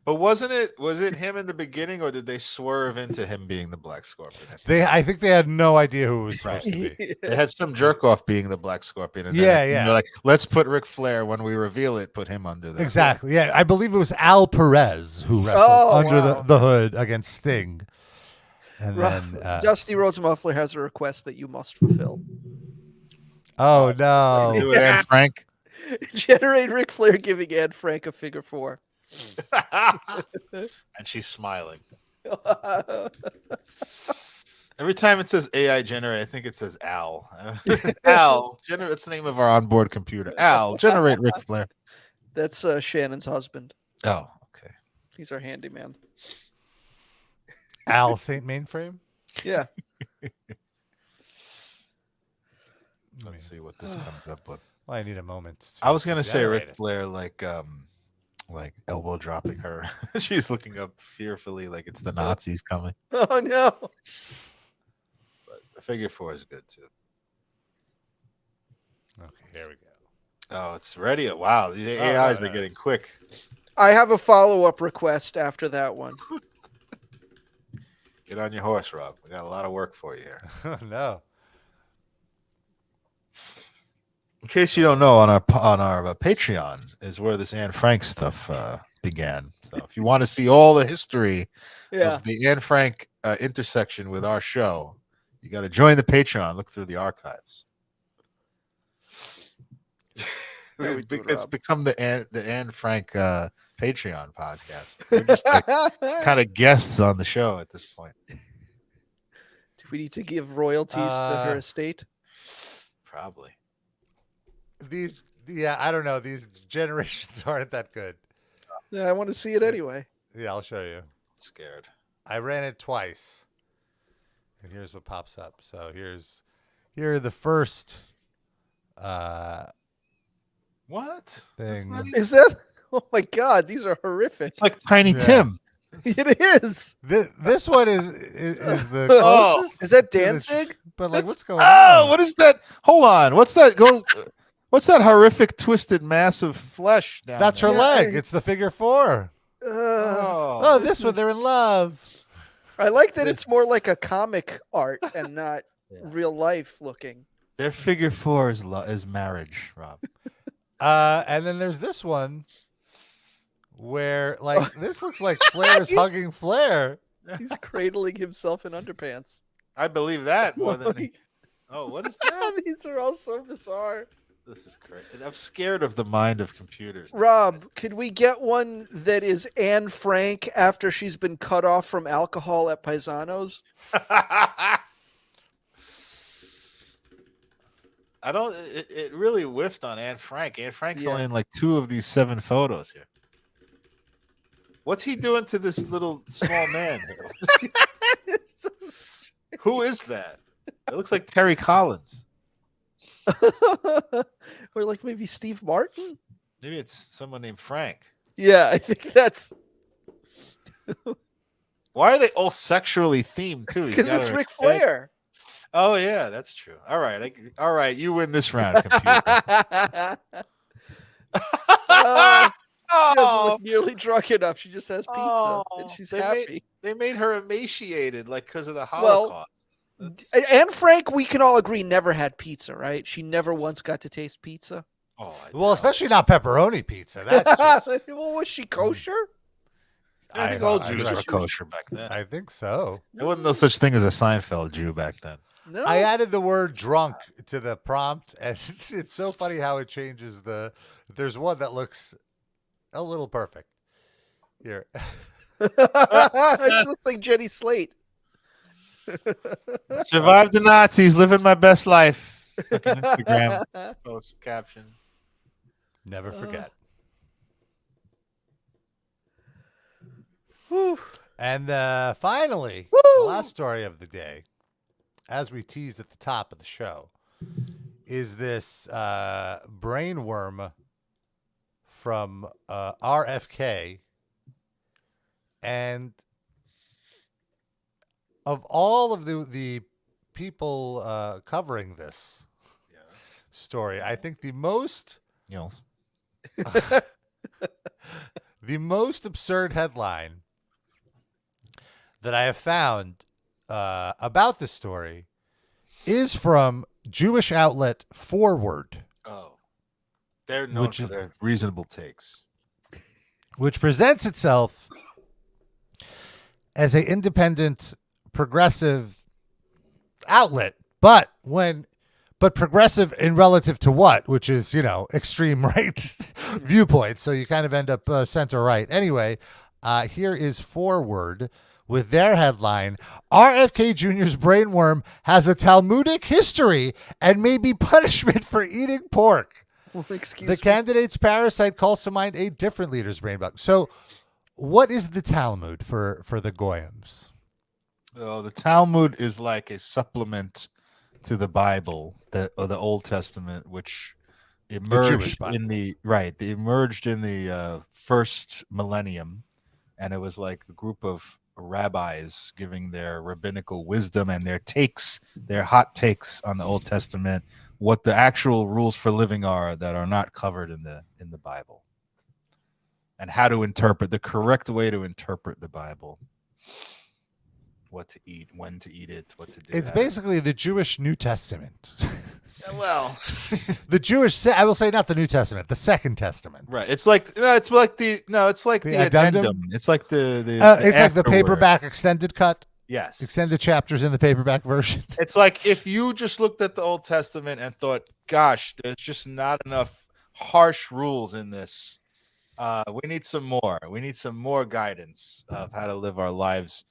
[SPEAKER 3] But was it him in the beginning, or did they swerve into him being the Black Scorpion?
[SPEAKER 2] I think they had no idea who it was supposed to be.
[SPEAKER 3] They had some jerk off being the Black Scorpion. And
[SPEAKER 2] they're
[SPEAKER 3] like, let's put Ric Flair when we reveal it. Put him under that.
[SPEAKER 2] Exactly. Yeah, I believe it was Al Perez who wrestled under the hood against Sting. And then
[SPEAKER 4] Dusty Rhodes Muffler has a request that you must fulfill.
[SPEAKER 2] Oh no!
[SPEAKER 3] Do it, Anne Frank.
[SPEAKER 4] Generate Ric Flair giving Anne Frank a figure 4.
[SPEAKER 3] And she's smiling. Every time it says AI generate, I think it says Al. Al, it's the name of our onboard computer. Al, generate Ric Flair.
[SPEAKER 4] That's Shannon's husband.
[SPEAKER 3] Oh, okay.
[SPEAKER 4] He's our handyman.
[SPEAKER 2] Al St. Mainframe?
[SPEAKER 4] Yeah.
[SPEAKER 3] Let's see what this comes up with.
[SPEAKER 2] Well, I need a moment.
[SPEAKER 3] I was gonna say Ric Flair like elbow dropping her. She's looking up fearfully like it's the Nazis coming.
[SPEAKER 4] Oh no.
[SPEAKER 3] But the figure 4 is good too.
[SPEAKER 2] Okay, here we go.
[SPEAKER 3] Oh, it's ready. Wow, these AIs are getting quick.
[SPEAKER 4] I have a follow-up request after that one.
[SPEAKER 3] Get on your horse, Rob. We got a lot of work for you here.
[SPEAKER 2] Oh, no.
[SPEAKER 3] In case you don't know, on our Patreon is where this Anne Frank stuff began. So if you want to see all the history of the Anne Frank intersection with our show, you got to join the Patreon. Look through the archives. It's become the Anne Frank Patreon podcast. We're just like kind of guests on the show at this point.
[SPEAKER 4] Do we need to give royalties to her estate?
[SPEAKER 3] Probably.
[SPEAKER 2] I don't know. These generations aren't that good.
[SPEAKER 4] Yeah, I want to see it anyway.
[SPEAKER 2] Yeah, I'll show you.
[SPEAKER 3] Scared.
[SPEAKER 2] I ran it twice. And here's what pops up. So here are the first
[SPEAKER 3] what
[SPEAKER 2] thing.
[SPEAKER 4] Is that? Oh my God, these are horrific.
[SPEAKER 3] It's like Tiny Tim.
[SPEAKER 4] It is.
[SPEAKER 2] This one is the closest.
[SPEAKER 4] Is that Danzig?
[SPEAKER 2] But like, what's going
[SPEAKER 3] on? What is that? Hold on. What's that? What's that horrific, twisted mass of flesh down
[SPEAKER 2] That's
[SPEAKER 3] there?
[SPEAKER 2] her leg. It's the figure 4. This one, they're in love.
[SPEAKER 4] I like that it's more like a comic art and not real life looking.
[SPEAKER 3] Their figure 4 is marriage, Rob.
[SPEAKER 2] And then there's this one where this looks like Flair's hugging Flair.
[SPEAKER 4] He's cradling himself in underpants.
[SPEAKER 3] I believe that more than what is that?
[SPEAKER 4] These are all so bizarre.
[SPEAKER 3] This is crazy. I'm scared of the mind of computers.
[SPEAKER 4] Rob, could we get one that is Anne Frank after she's been cut off from alcohol at Paisanos?
[SPEAKER 3] It really whiffed on Anne Frank. Anne Frank's only in like 2 of these 7 photos here. What's he doing to this little small man here? Who is that? It looks like Terry Collins.
[SPEAKER 4] Or like maybe Steve Martin?
[SPEAKER 3] Maybe it's someone named Frank.
[SPEAKER 4] Yeah, I think that's...
[SPEAKER 3] Why are they all sexually themed too?
[SPEAKER 4] Because it's Ric Flair.
[SPEAKER 3] Oh yeah, that's true. All right, you win this round, computer.
[SPEAKER 4] She doesn't look nearly drunk enough. She just has pizza and she's happy.
[SPEAKER 3] They made her emaciated, like because of the Holocaust.
[SPEAKER 4] Anne Frank, we can all agree, never had pizza, right? She never once got to taste pizza.
[SPEAKER 2] Well, especially not pepperoni pizza. That's just...
[SPEAKER 4] Well, was she kosher?
[SPEAKER 3] I think all Jews were kosher back then.
[SPEAKER 2] I think so.
[SPEAKER 3] There wasn't no such thing as a Seinfeld Jew back then.
[SPEAKER 4] No.
[SPEAKER 2] I added the word drunk to the prompt, and it's so funny how it changes there's one that looks a little perfect. Here.
[SPEAKER 4] She looks like Jenny Slate.
[SPEAKER 3] Survived the Nazis, living my best life. Instagram post caption.
[SPEAKER 2] Never forget. And finally, the last story of the day, as we teased at the top of the show, is this brainworm from RFK. And of all of the people covering this story, I think the most the most absurd headline that I have found about this story is from Jewish outlet Forward.
[SPEAKER 3] Oh, they're known for their reasonable takes,
[SPEAKER 2] which presents itself as an independent, progressive outlet, but progressive in relative to what, which is, extreme right viewpoints. So you kind of end up center right. Anyway, here is Forward with their headline: RFK Jr.'s brainworm has a Talmudic history and may be punishment for eating pork. The candidate's parasite calls to mind a different leader's brain bug. So what is the Talmud for the Goyams?
[SPEAKER 3] Oh, the Talmud is like a supplement to the Bible, or the Old Testament, which emerged in the first millennium, and it was like a group of rabbis giving their rabbinical wisdom and their hot takes on the Old Testament, what the actual rules for living are that are not covered in the Bible, and how to interpret the correct way to interpret the Bible. What to eat, when to eat it, what to do.
[SPEAKER 2] It's basically the Jewish New Testament.
[SPEAKER 4] Well,
[SPEAKER 2] the Jewish, I will say, not the New Testament, the Second Testament.
[SPEAKER 3] Right. It's like the addendum. It's like
[SPEAKER 2] the paperback extended cut.
[SPEAKER 3] Yes.
[SPEAKER 2] Extended chapters in the paperback version.
[SPEAKER 3] It's like if you just looked at the Old Testament and thought, gosh, there's just not enough harsh rules in this. We need some more. We need some more guidance of how to live our lives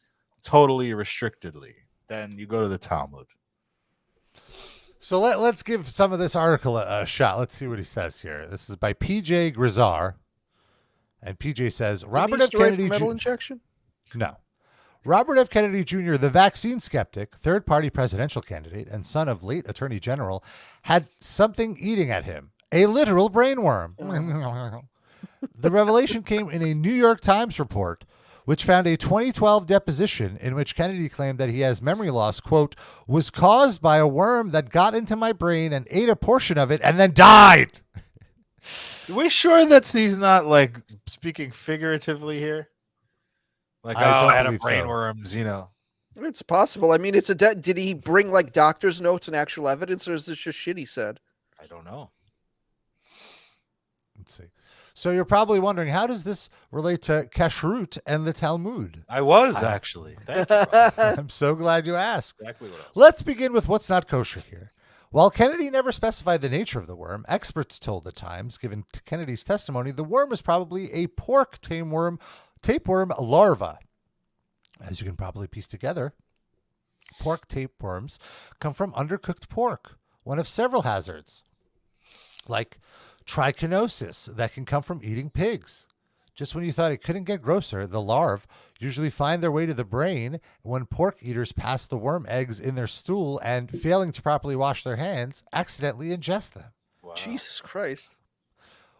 [SPEAKER 3] totally restrictedly. Then you go to the Talmud.
[SPEAKER 2] So let's give some of this article a shot. Let's see what he says here. This is by PJ Grizar. And PJ says, Robert F. Kennedy
[SPEAKER 4] metal injection?
[SPEAKER 2] No. Robert F. Kennedy Jr., the vaccine skeptic, third-party presidential candidate, and son of late Attorney General, had something eating at him. A literal brainworm. The revelation came in a New York Times report, which found a 2012 deposition in which Kennedy claimed that he has memory loss, quote, was caused by a worm that got into my brain and ate a portion of it and then died.
[SPEAKER 3] Are we sure that he's not like speaking figuratively here? Like, I had a brainworms, you know.
[SPEAKER 4] It's possible. I mean, it's a did he bring like doctor's notes and actual evidence, or is this just shit he said?
[SPEAKER 3] I don't know.
[SPEAKER 2] Let's see. So you're probably wondering, how does this relate to kashrut and the Talmud?
[SPEAKER 3] I was actually. Thank you.
[SPEAKER 2] I'm so glad you asked.
[SPEAKER 3] Exactly what I was.
[SPEAKER 2] Let's begin with what's not kosher here. While Kennedy never specified the nature of the worm, experts told the Times, given Kennedy's testimony, the worm is probably a pork tapeworm larva. As you can probably piece together, pork tapeworms come from undercooked pork, one of several hazards, like trichinosis that can come from eating pigs. Just when you thought it couldn't get grosser, the larvae usually find their way to the brain when pork eaters pass the worm eggs in their stool and, failing to properly wash their hands, accidentally ingest them.
[SPEAKER 3] Wow.
[SPEAKER 4] Jesus Christ.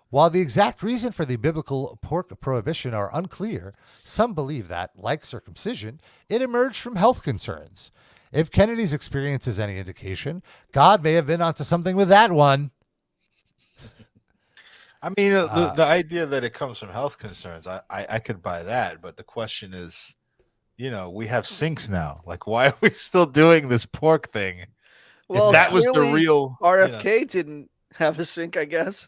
[SPEAKER 2] While the exact reason for the biblical pork prohibition are unclear, some believe that, like circumcision, it emerged from health concerns. If Kennedy's experience is any indication, God may have been onto something with that one.
[SPEAKER 3] I mean, the idea that it comes from health concerns, I could buy that. But the question is, you know, we have sinks now. Like, why are we still doing this pork thing?
[SPEAKER 4] Well,
[SPEAKER 3] if that was the real
[SPEAKER 4] RFK didn't have a sink, I guess.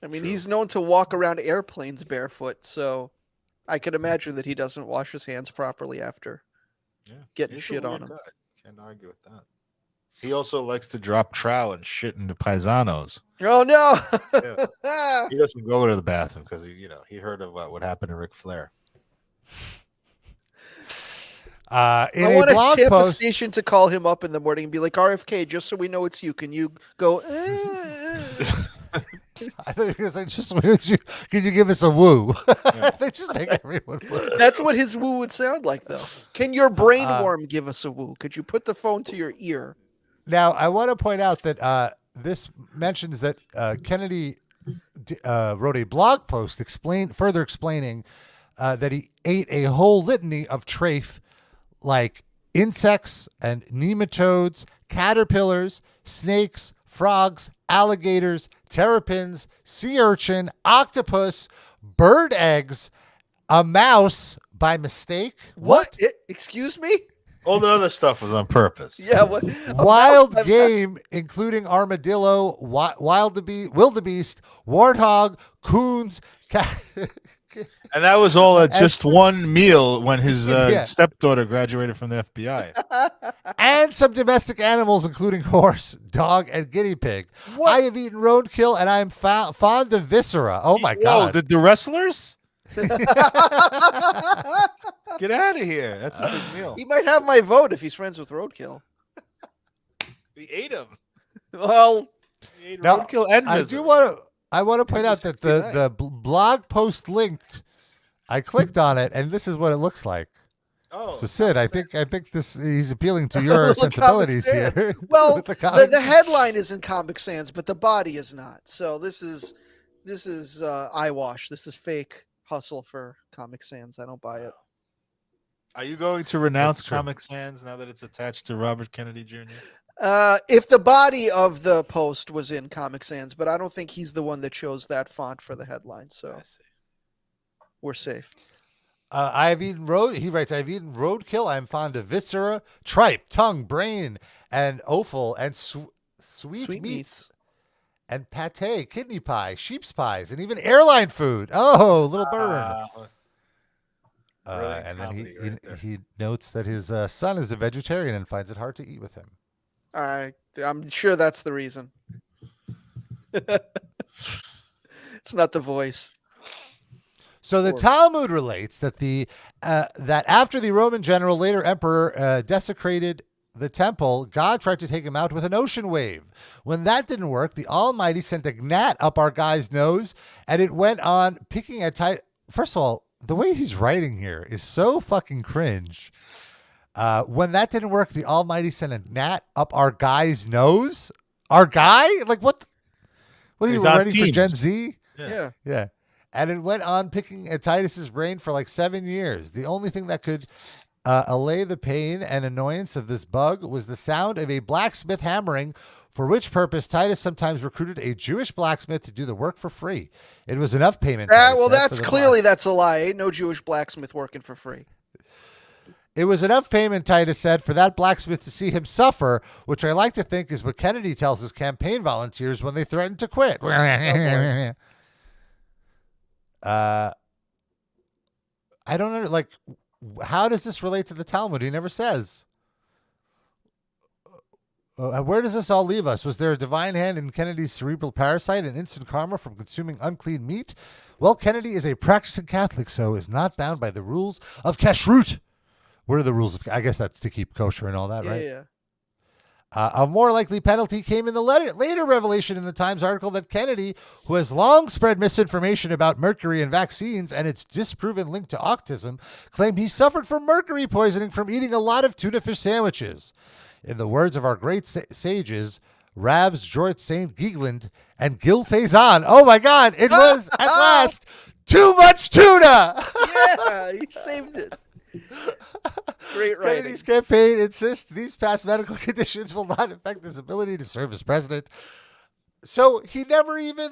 [SPEAKER 4] I mean, he's known to walk around airplanes barefoot, so I could imagine that he doesn't wash his hands properly after getting shit on him.
[SPEAKER 3] Can't argue with that. He also likes to drop trow and shit into paisanos.
[SPEAKER 4] Oh no!
[SPEAKER 3] Yeah. He doesn't go to the bathroom because he heard of what happened to Ric Flair.
[SPEAKER 4] I want a Tampa station to call him up in the morning and be like, RFK, just so we know it's you, can you go?
[SPEAKER 2] I thought you were going to say, can you give us a woo? Yeah. They just make everyone woo.
[SPEAKER 4] That's what his woo would sound like, though. Can your brainworm give us a woo? Could you put the phone to your ear?
[SPEAKER 2] Now, I want to point out that this mentions that Kennedy wrote a blog post further explaining that he ate a whole litany of trafe, like insects and nematodes, caterpillars, snakes, frogs, alligators, terrapins, sea urchin, octopus, bird eggs, a mouse by mistake. What?
[SPEAKER 4] Excuse me?
[SPEAKER 3] All the other stuff was on purpose.
[SPEAKER 4] Yeah. What?
[SPEAKER 2] Wild game, including armadillo, wildebeest, warthog, coons,
[SPEAKER 3] and that was all at just one meal when his stepdaughter graduated from the FBI.
[SPEAKER 2] And some domestic animals, including horse, dog, and guinea pig. What? I have eaten roadkill, and I am fond of viscera. Oh, my God.
[SPEAKER 3] The wrestlers? Get out of here. That's a big meal.
[SPEAKER 4] He might have my vote if he's friends with roadkill.
[SPEAKER 3] We ate him.
[SPEAKER 4] Well,
[SPEAKER 3] he ate roadkill and viscera.
[SPEAKER 2] I want to point out that the blog post linked, I clicked on it, and this is what it looks like.
[SPEAKER 3] Oh,
[SPEAKER 2] so Sid, I think he's appealing to your sensibilities here.
[SPEAKER 4] Well, the headline is in Comic Sans, but the body is not. So this is eyewash. This is fake hustle for Comic Sans. I don't buy it.
[SPEAKER 3] Are you going to renounce Comic Sans now that it's attached to Robert Kennedy Jr.?
[SPEAKER 4] If the body of the post was in Comic Sans, but I don't think he's the one that chose that font for the headline, so we're safe.
[SPEAKER 2] I've eaten roadkill. I'm fond of viscera, tripe, tongue, brain, and offal, and sweet meats, and pate, kidney pie, sheep's pies, and even airline food. Oh, little burn. And then he notes that his son is a vegetarian and finds it hard to eat with him.
[SPEAKER 4] I'm sure that's the reason. It's not the voice.
[SPEAKER 2] So the Talmud relates that that after the Roman general, later emperor, desecrated the temple, God tried to take him out with an ocean wave. When that didn't work, the Almighty sent a gnat up our guy's nose, and it went on picking at First of all, the way he's writing here is so fucking cringe. When that didn't work, the Almighty sent a gnat up our guy's nose. Our guy? Like what? What are you ready for Gen Z?
[SPEAKER 4] Yeah.
[SPEAKER 2] And it went on picking at Titus's brain for like 7 years. The only thing that could allay the pain and annoyance of this bug was the sound of a blacksmith hammering, for which purpose Titus sometimes recruited a Jewish blacksmith to do the work for free. It was enough payment.
[SPEAKER 4] Well, that's clearly that's a lie. Ain't no Jewish blacksmith working for free.
[SPEAKER 2] It was enough payment, Titus said, for that blacksmith to see him suffer, which I like to think is what Kennedy tells his campaign volunteers when they threaten to quit. I don't know. Like, how does this relate to the Talmud? He never says. Where does this all leave us? Was there a divine hand in Kennedy's cerebral parasite and instant karma from consuming unclean meat? Well, Kennedy is a practicing Catholic, so is not bound by the rules of kashrut. What are the rules of? I guess that's to keep kosher and all that, right?
[SPEAKER 4] Yeah.
[SPEAKER 2] A more likely penalty came in the later revelation in the Times article that Kennedy, who has long spread misinformation about mercury and vaccines and its disproven link to autism, claimed he suffered from mercury poisoning from eating a lot of tuna fish sandwiches. In the words of our great sages, Ravs George St. Giegland and Gil Faison, oh my God, it was at last too much tuna.
[SPEAKER 4] Yeah, he saved it. Great writing.
[SPEAKER 2] Kennedy's campaign insists these past medical conditions will not affect his ability to serve as president. So he never even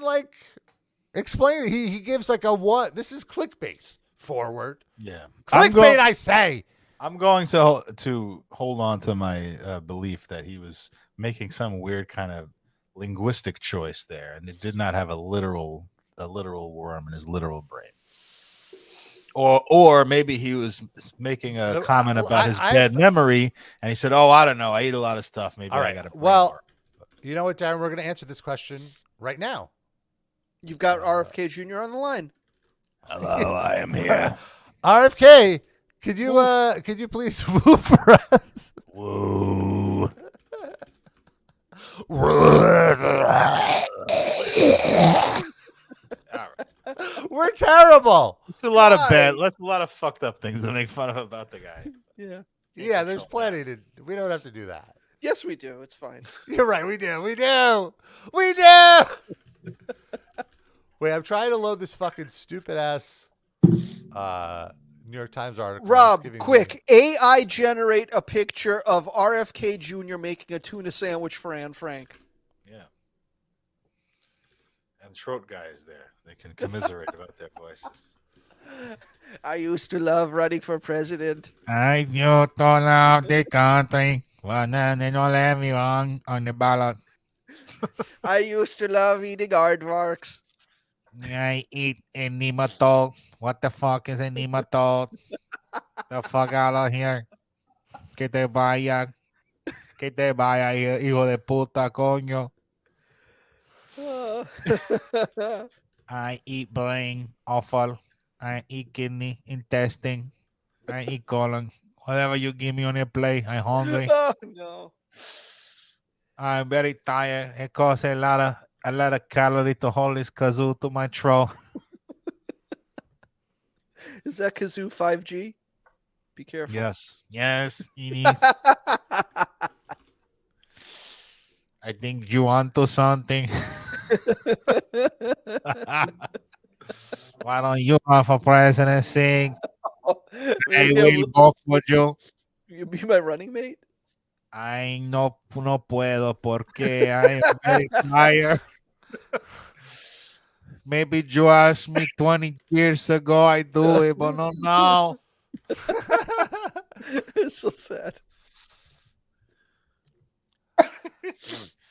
[SPEAKER 2] explained. He gives like a what? This is clickbait forward.
[SPEAKER 3] Yeah,
[SPEAKER 2] clickbait. I say.
[SPEAKER 3] I'm going to hold on to my belief that he was making some weird kind of linguistic choice there, and it did not have a literal worm in his literal brain. Or maybe he was making a comment about his bad memory, and he said, "Oh, I don't know. I eat a lot of stuff. Maybe I got a."
[SPEAKER 2] Well, you know what, Darren? We're going to answer this question right now.
[SPEAKER 4] You've got RFK Jr. on the line.
[SPEAKER 10] Hello, I am here.
[SPEAKER 2] RFK, could you please move for us?
[SPEAKER 10] Whoa.
[SPEAKER 2] We're terrible.
[SPEAKER 3] It's a lot of that's a lot of fucked up things to make fun of about the guy.
[SPEAKER 2] Yeah. There's plenty we don't have to do that.
[SPEAKER 4] Yes, we do. It's fine.
[SPEAKER 2] You're right. We do. Wait, I'm trying to load this fucking stupid ass New York Times article.
[SPEAKER 4] Rob, quick, AI generate a picture of RFK Jr. making a tuna sandwich for Anne Frank.
[SPEAKER 3] Yeah. And Throat Guy is there. They can commiserate about their voices.
[SPEAKER 4] I used to love running for president.
[SPEAKER 16] I used to love the country. Well, then they don't let me on the ballot.
[SPEAKER 4] I used to love eating aardvarks.
[SPEAKER 16] I eat a nematode. What the fuck is a nematode? The fuck out of here. Que te vaya. Que te vaya, hijo de puta, coño. I eat brain, offal. I eat kidney, intestine. I eat colon. Whatever you give me on your plate, I'm hungry.
[SPEAKER 4] Oh, no.
[SPEAKER 16] I'm very tired. It costs a lot of calories to hold this kazoo to my throat.
[SPEAKER 4] Is that kazoo 5G? Be careful.
[SPEAKER 3] Yes.
[SPEAKER 16] Yes, it is. I think you want to something. Why don't you run for presidency? I will vote for you.
[SPEAKER 4] You be my running mate?
[SPEAKER 16] I no puedo porque I am very tired. Maybe you asked me 20 years ago, I do it, but not now.
[SPEAKER 4] It's so sad.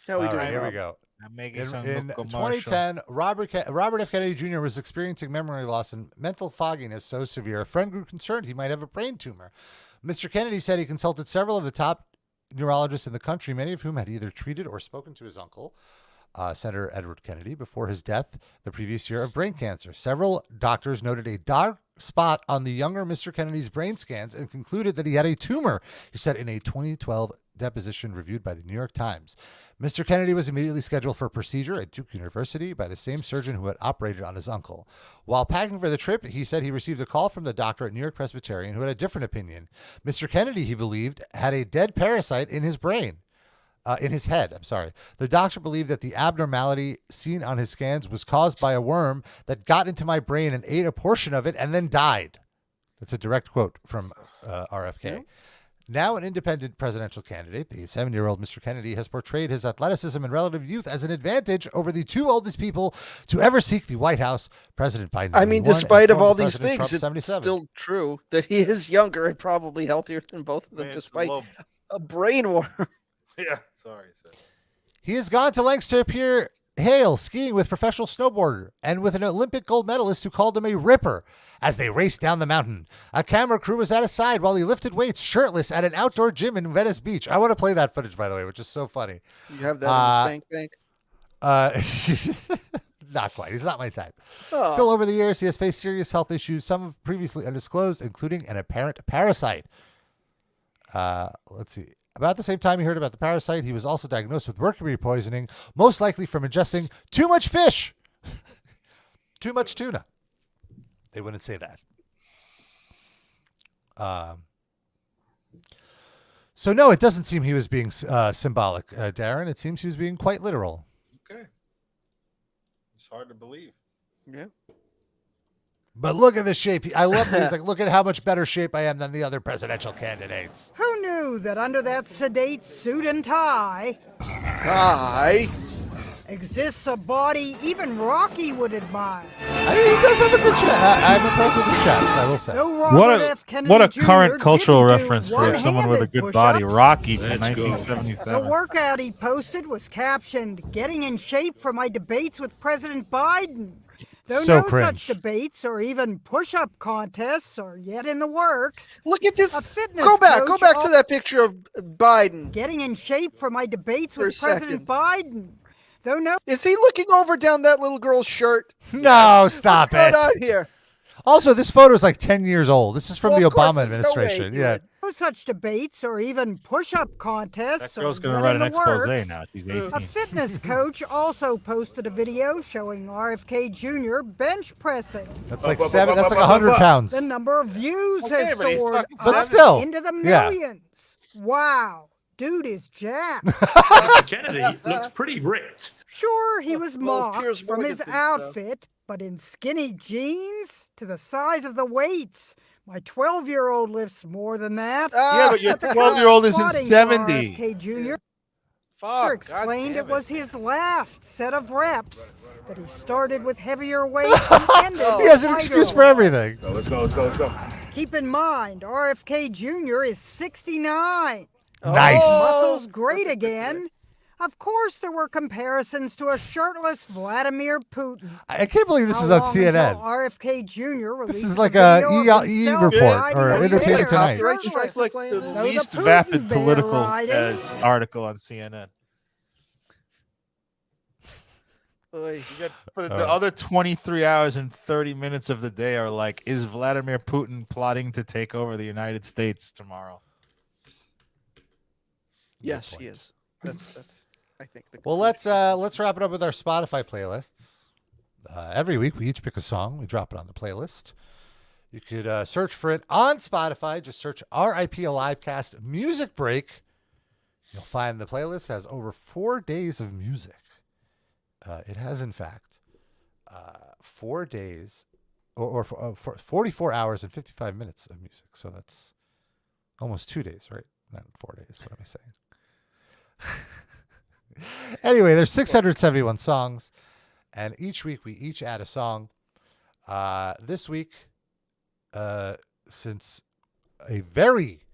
[SPEAKER 4] How we doing?
[SPEAKER 2] Here we go.
[SPEAKER 16] I'm making
[SPEAKER 2] In 2010, Robert F. Kennedy Jr. was experiencing memory loss and mental fogginess so severe, a friend grew concerned he might have a brain tumor. Mr. Kennedy said he consulted several of the top neurologists in the country, many of whom had either treated or spoken to his uncle, Senator Edward Kennedy, before his death the previous year of brain cancer. Several doctors noted a dark spot on the younger Mr. Kennedy's brain scans and concluded that he had a tumor, he said in a 2012 deposition reviewed by the New York Times. Mr. Kennedy was immediately scheduled for a procedure at Duke University by the same surgeon who had operated on his uncle. While packing for the trip, he said he received a call from the doctor at New York Presbyterian who had a different opinion. Mr. Kennedy, he believed, had a dead parasite in his brain. In his head, I'm sorry. The doctor believed that the abnormality seen on his scans was caused by a worm that got into my brain and ate a portion of it and then died. That's a direct quote from RFK. Yeah. Now an independent presidential candidate, the 70-year-old Mr. Kennedy has portrayed his athleticism and relative youth as an advantage over the two oldest people to ever seek the White House, President Biden.
[SPEAKER 4] I mean, despite of all these things, it's still true that he is younger and probably healthier than both of them, despite a brain worm.
[SPEAKER 3] Yeah, sorry.
[SPEAKER 2] He has gone to lengths to appear hale skiing with professional snowboarder and with an Olympic gold medalist who called him a ripper as they raced down the mountain. A camera crew was at his side while he lifted weights shirtless at an outdoor gym in Venice Beach. I want to play that footage, by the way, which is so funny.
[SPEAKER 4] You have that in the spank bank?
[SPEAKER 2] Not quite. He's not my type. Oh. Still, over the years, he has faced serious health issues, some have previously undisclosed, including an apparent parasite. Let's see. About the same time he heard about the parasite, he was also diagnosed with mercury poisoning, most likely from ingesting too much fish. Too much tuna. They wouldn't say that. So, no, it doesn't seem he was being symbolic, Darren. It seems he was being quite literal.
[SPEAKER 3] Okay. It's hard to believe.
[SPEAKER 4] Yeah.
[SPEAKER 2] But look at the shape. I love that. He's like, look at how much better shape I am than the other presidential candidates.
[SPEAKER 6] Who knew that under that sedate suit and tie exists a body even Rocky would admire?
[SPEAKER 2] I mean, he does have a good chest. I'm impressed with his chest, I will say.
[SPEAKER 16] What a current cultural reference for someone with a good body. Rocky from 1977.
[SPEAKER 6] The workout he posted was captioned, "Getting in shape for my debates with President Biden." Though
[SPEAKER 2] so
[SPEAKER 6] no
[SPEAKER 2] cringe.
[SPEAKER 6] such debates or even push-up contests are yet in the works.
[SPEAKER 4] Look at this.
[SPEAKER 6] A fitness
[SPEAKER 4] Go back
[SPEAKER 6] coach
[SPEAKER 4] to that picture of Biden.
[SPEAKER 6] Getting in shape for my debates with President Biden. Though no.
[SPEAKER 4] Is he looking over down that little girl's shirt?
[SPEAKER 2] No, stop
[SPEAKER 4] What's
[SPEAKER 2] it.
[SPEAKER 4] going on here?
[SPEAKER 2] Also, this photo is like 10 years old. This is from the Obama administration. Yeah.
[SPEAKER 6] No such debates or even push-up contests.
[SPEAKER 16] That girl's
[SPEAKER 6] going to
[SPEAKER 16] write an expose now. She's 18.
[SPEAKER 6] A fitness coach also posted a video showing RFK Jr. bench pressing.
[SPEAKER 2] That's like 100 pounds.
[SPEAKER 6] The number of views has soared into the millions. Yeah. Wow. Dude is jacked.
[SPEAKER 9] Kennedy looks pretty ripped.
[SPEAKER 6] Sure, he was mocked from his outfit, but in skinny jeans to the size of the weights. My 12-year-old lifts more than that.
[SPEAKER 16] Yeah, but your 12-year-old is in 70.
[SPEAKER 6] RFK Jr. explained it was his last set of reps, that he started with heavier weights and ended
[SPEAKER 2] He has an excuse for everything.
[SPEAKER 16] Let's go.
[SPEAKER 6] Keep in mind, RFK Jr. is 69.
[SPEAKER 2] Nice.
[SPEAKER 6] Muscles great again. Of course, there were comparisons to a shirtless Vladimir Putin.
[SPEAKER 2] I can't believe this is on CNN.
[SPEAKER 6] RFK Jr.
[SPEAKER 2] This is like a E report or Entertainment Tonight.
[SPEAKER 3] It's like the least vapid political article on CNN. You got the other 23 hours and 30 minutes of the day are like, is Vladimir Putin plotting to take over the United States tomorrow?
[SPEAKER 4] Yes, he is. That's. I think.
[SPEAKER 2] Well, let's wrap it up with our Spotify playlists. Every week we each pick a song, we drop it on the playlist. You could search for it on Spotify. Just search RIP Livecast Music Break. You'll find the playlist has over 4 days of music. It has, in fact, 4 days or 44 hours and 55 minutes of music. So that's almost 2 days, right? Not 4 days. What am I saying? Anyway, there's 671 songs, and each week we each add a song. This week, since a very,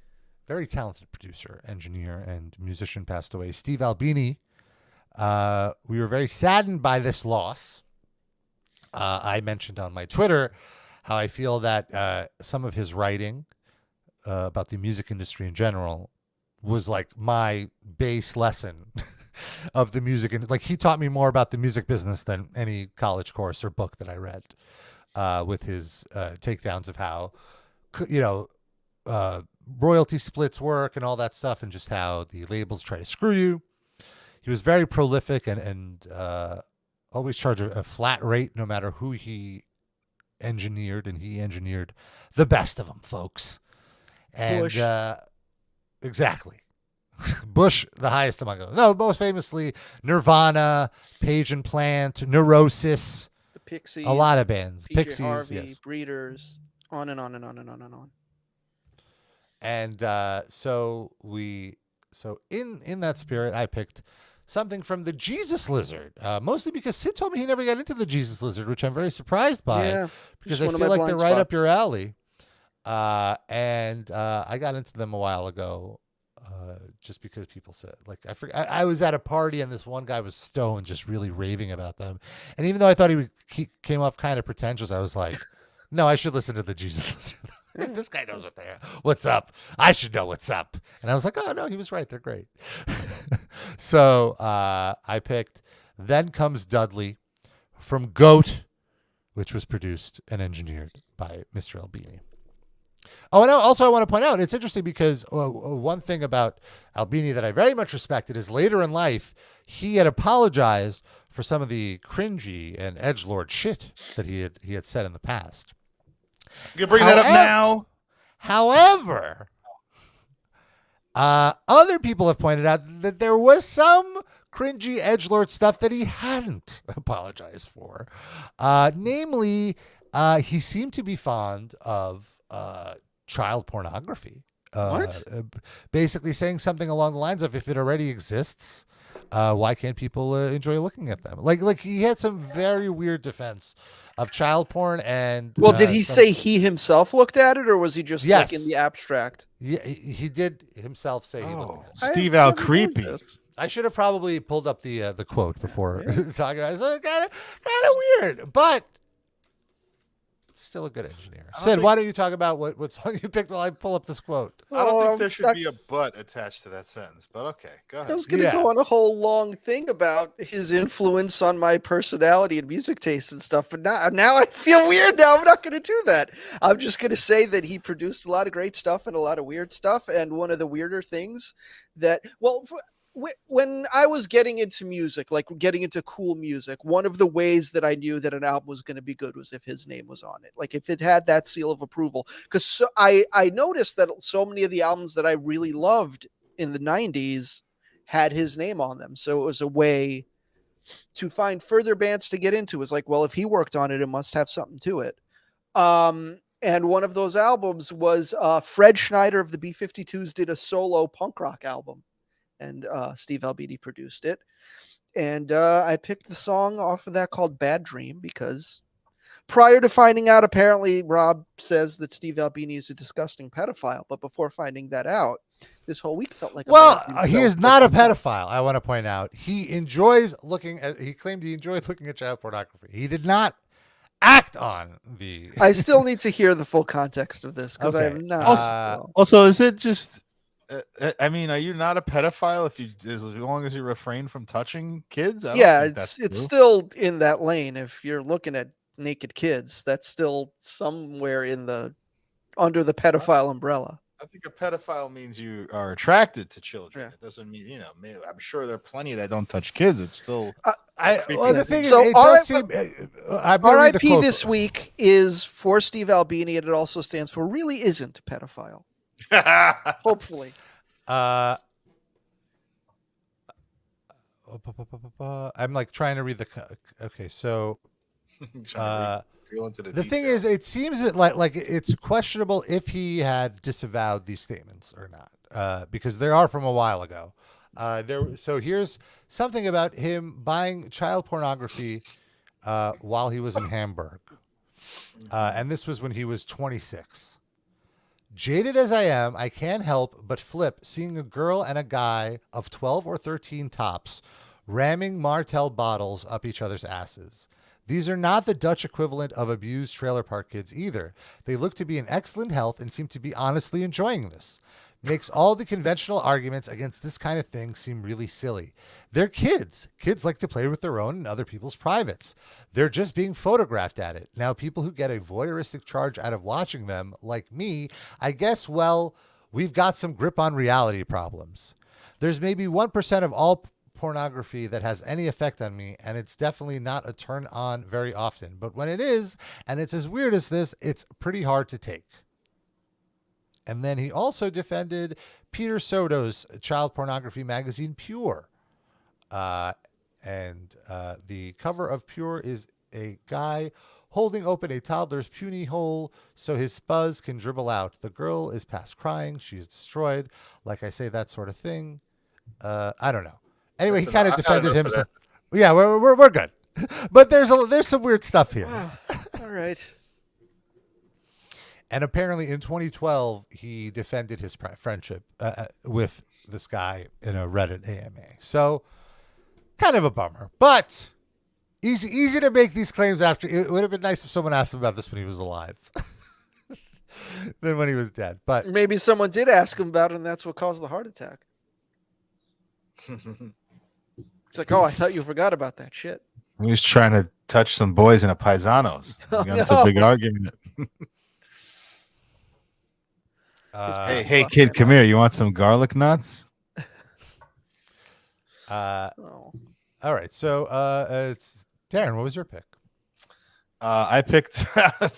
[SPEAKER 2] very talented producer, engineer, and musician passed away, Steve Albini, we were very saddened by this loss. I mentioned on my Twitter how I feel that some of his writing about the music industry in general was like my base lesson of the music. And like, he taught me more about the music business than any college course or book that I read, with his takedowns of how, royalty splits work and all that stuff, and just how the labels try to screw you. He was very prolific and always charged a flat rate no matter who he engineered, and he engineered the best of them, folks. And
[SPEAKER 4] Bush.
[SPEAKER 2] Exactly. Bush, the highest among them. No, most famously Nirvana, Page and Plant, Neurosis,
[SPEAKER 4] The Pixies,
[SPEAKER 2] a lot of bands.
[SPEAKER 4] PJ
[SPEAKER 2] Pixies,
[SPEAKER 4] Harvey,
[SPEAKER 2] yes.
[SPEAKER 4] Breeders, on and on and on and on and on.
[SPEAKER 2] And so in that spirit, I picked something from the Jesus Lizard, mostly because Sid told me he never got into the Jesus Lizard, which I'm very surprised by,
[SPEAKER 4] Yeah,
[SPEAKER 2] because
[SPEAKER 4] just
[SPEAKER 2] I
[SPEAKER 4] one of
[SPEAKER 2] feel
[SPEAKER 4] my
[SPEAKER 2] like they're
[SPEAKER 4] blind
[SPEAKER 2] right
[SPEAKER 4] spots.
[SPEAKER 2] up your alley. And I got into them a while ago, just because people said, like, I was at a party and this one guy was stoned, just really raving about them. And even though I thought he came off kind of pretentious, I was like, no, I should listen to the Jesus Lizard. This guy knows what's up. I should know what's up. And I was like, oh no, he was right. They're great. So I picked Then Comes Dudley from Goat, which was produced and engineered by Mr. Albini. Oh, and also I want to point out, it's interesting because one thing about Albini that I very much respected is later in life, he had apologized for some of the cringy and edgelord shit that he had said in the past.
[SPEAKER 3] You can bring that up now.
[SPEAKER 2] However, other people have pointed out that there was some cringy edgelord stuff that he hadn't apologized for. Namely, he seemed to be fond of child pornography.
[SPEAKER 4] What?
[SPEAKER 2] Basically saying something along the lines of, if it already exists, why can't people enjoy looking at them? Like he had some very weird defense of child porn. And
[SPEAKER 4] Well, did he say he himself looked at it, or was he just like in the abstract?
[SPEAKER 2] Yeah, he did himself say he looked at it.
[SPEAKER 3] Steve Al Creepy.
[SPEAKER 2] I should have probably pulled up the quote before talking about it. So it's kind of weird, but still a good engineer. Sid, why don't you talk about what song you picked while I pull up this quote?
[SPEAKER 3] I don't think there should be a but attached to that sentence, but okay, go ahead.
[SPEAKER 4] I was going to go on a whole long thing about his influence on my personality and music taste and stuff, but now I feel weird now. I'm not going to do that. I'm just going to say that he produced a lot of great stuff and a lot of weird stuff, and one of the weirder things that, when I was getting into music, like getting into cool music, one of the ways that I knew that an album was going to be good was if his name was on it. Like if it had that seal of approval. Because I noticed that so many of the albums that I really loved in the 90s had his name on them. So it was a way to find further bands to get into. It was like, well, if he worked on it, it must have something to it. And one of those albums was Fred Schneider of the B-52s did a solo punk rock album. And Steve Albini produced it. And I picked the song off of that called Bad Dream because prior to finding out, apparently Rob says that Steve Albini is a disgusting pedophile. But before finding that out, this whole week felt like
[SPEAKER 2] he is not a pedophile. I want to point out he claimed he enjoyed looking at child pornography. He did not act on the.
[SPEAKER 4] I still need to hear the full context of this because I have not.
[SPEAKER 3] Also, is it just? I mean, are you not a pedophile as long as you refrain from touching kids?
[SPEAKER 4] It's still in that lane. If you're looking at naked kids, that's still somewhere under the pedophile umbrella.
[SPEAKER 3] I think a pedophile means you are attracted to children. It doesn't mean, I'm sure there are plenty that don't touch kids. It's still.
[SPEAKER 2] The thing is,
[SPEAKER 4] RIP this week is for Steve Albini, and it also stands for really isn't a pedophile. Hopefully.
[SPEAKER 2] I'm like trying to read okay, so the thing is, it seems that like it's questionable if he had disavowed these statements or not, because they are from a while ago. So here's something about him buying child pornography while he was in Hamburg, and this was when he was 26. Jaded as I am, I can't help but flip seeing a girl and a guy of 12 or 13 tops ramming Martell bottles up each other's asses. These are not the Dutch equivalent of abused trailer park kids either. They look to be in excellent health and seem to be honestly enjoying this. makes all the conventional arguments against this kind of thing seem really silly. They're kids. Kids like to play with their own and other people's privates. They're just being photographed at it. Now, people who get a voyeuristic charge out of watching them, like me, I guess, well, we've got some grip on reality problems. There's maybe 1% of all pornography that has any effect on me, and it's definitely not a turn on very often. But when it is, and it's as weird as this, it's pretty hard to take. And then he also defended Peter Soto's child pornography magazine, Pure. And the cover of Pure is a guy holding open a toddler's puny hole so his spuzz can dribble out. The girl is past crying. She is destroyed. Like I say, that sort of thing. I don't know. Anyway, he kind of defended himself. Yeah, we're good. But there's some weird stuff here.
[SPEAKER 4] All right.
[SPEAKER 2] And apparently in 2012, he defended his friendship with this guy in a Reddit AMA. So kind of a bummer, but easy to make these claims after. It would have been nice if someone asked him about this when he was alive than when he was dead. But
[SPEAKER 4] maybe someone did ask him about it, and that's what caused the heart attack. It's like, oh, I thought you forgot about that shit.
[SPEAKER 3] He was trying to touch some boys in a Paisanos. We got into a big argument. Hey, kid, come here. You want some garlic nuts?
[SPEAKER 2] All right. So, it's Darren, what was your pick?
[SPEAKER 3] I picked.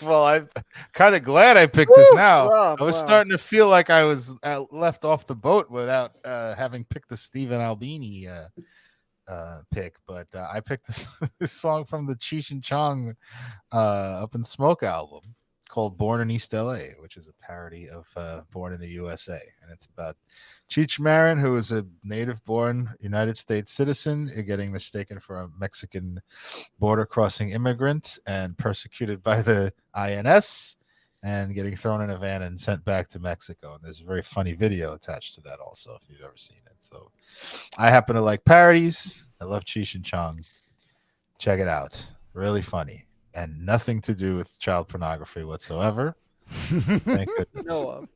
[SPEAKER 3] Well, I'm kind of glad I picked this now.
[SPEAKER 4] Rob,
[SPEAKER 3] I was starting to feel like I was left off the boat without having picked the Steve Albini pick, but I picked this song from the Cheech and Chong Up in Smoke album called Born in East LA, which is a parody of Born in the USA. And it's about Cheech Marin, who is a native-born United States citizen, getting mistaken for a Mexican border-crossing immigrant and persecuted by the INS and getting thrown in a van and sent back to Mexico. And there's a very funny video attached to that also, if you've ever seen it. So I happen to like parodies. I love Cheech and Chong. Check it out. Really funny. And nothing to do with child pornography whatsoever. Thank goodness.
[SPEAKER 4] No.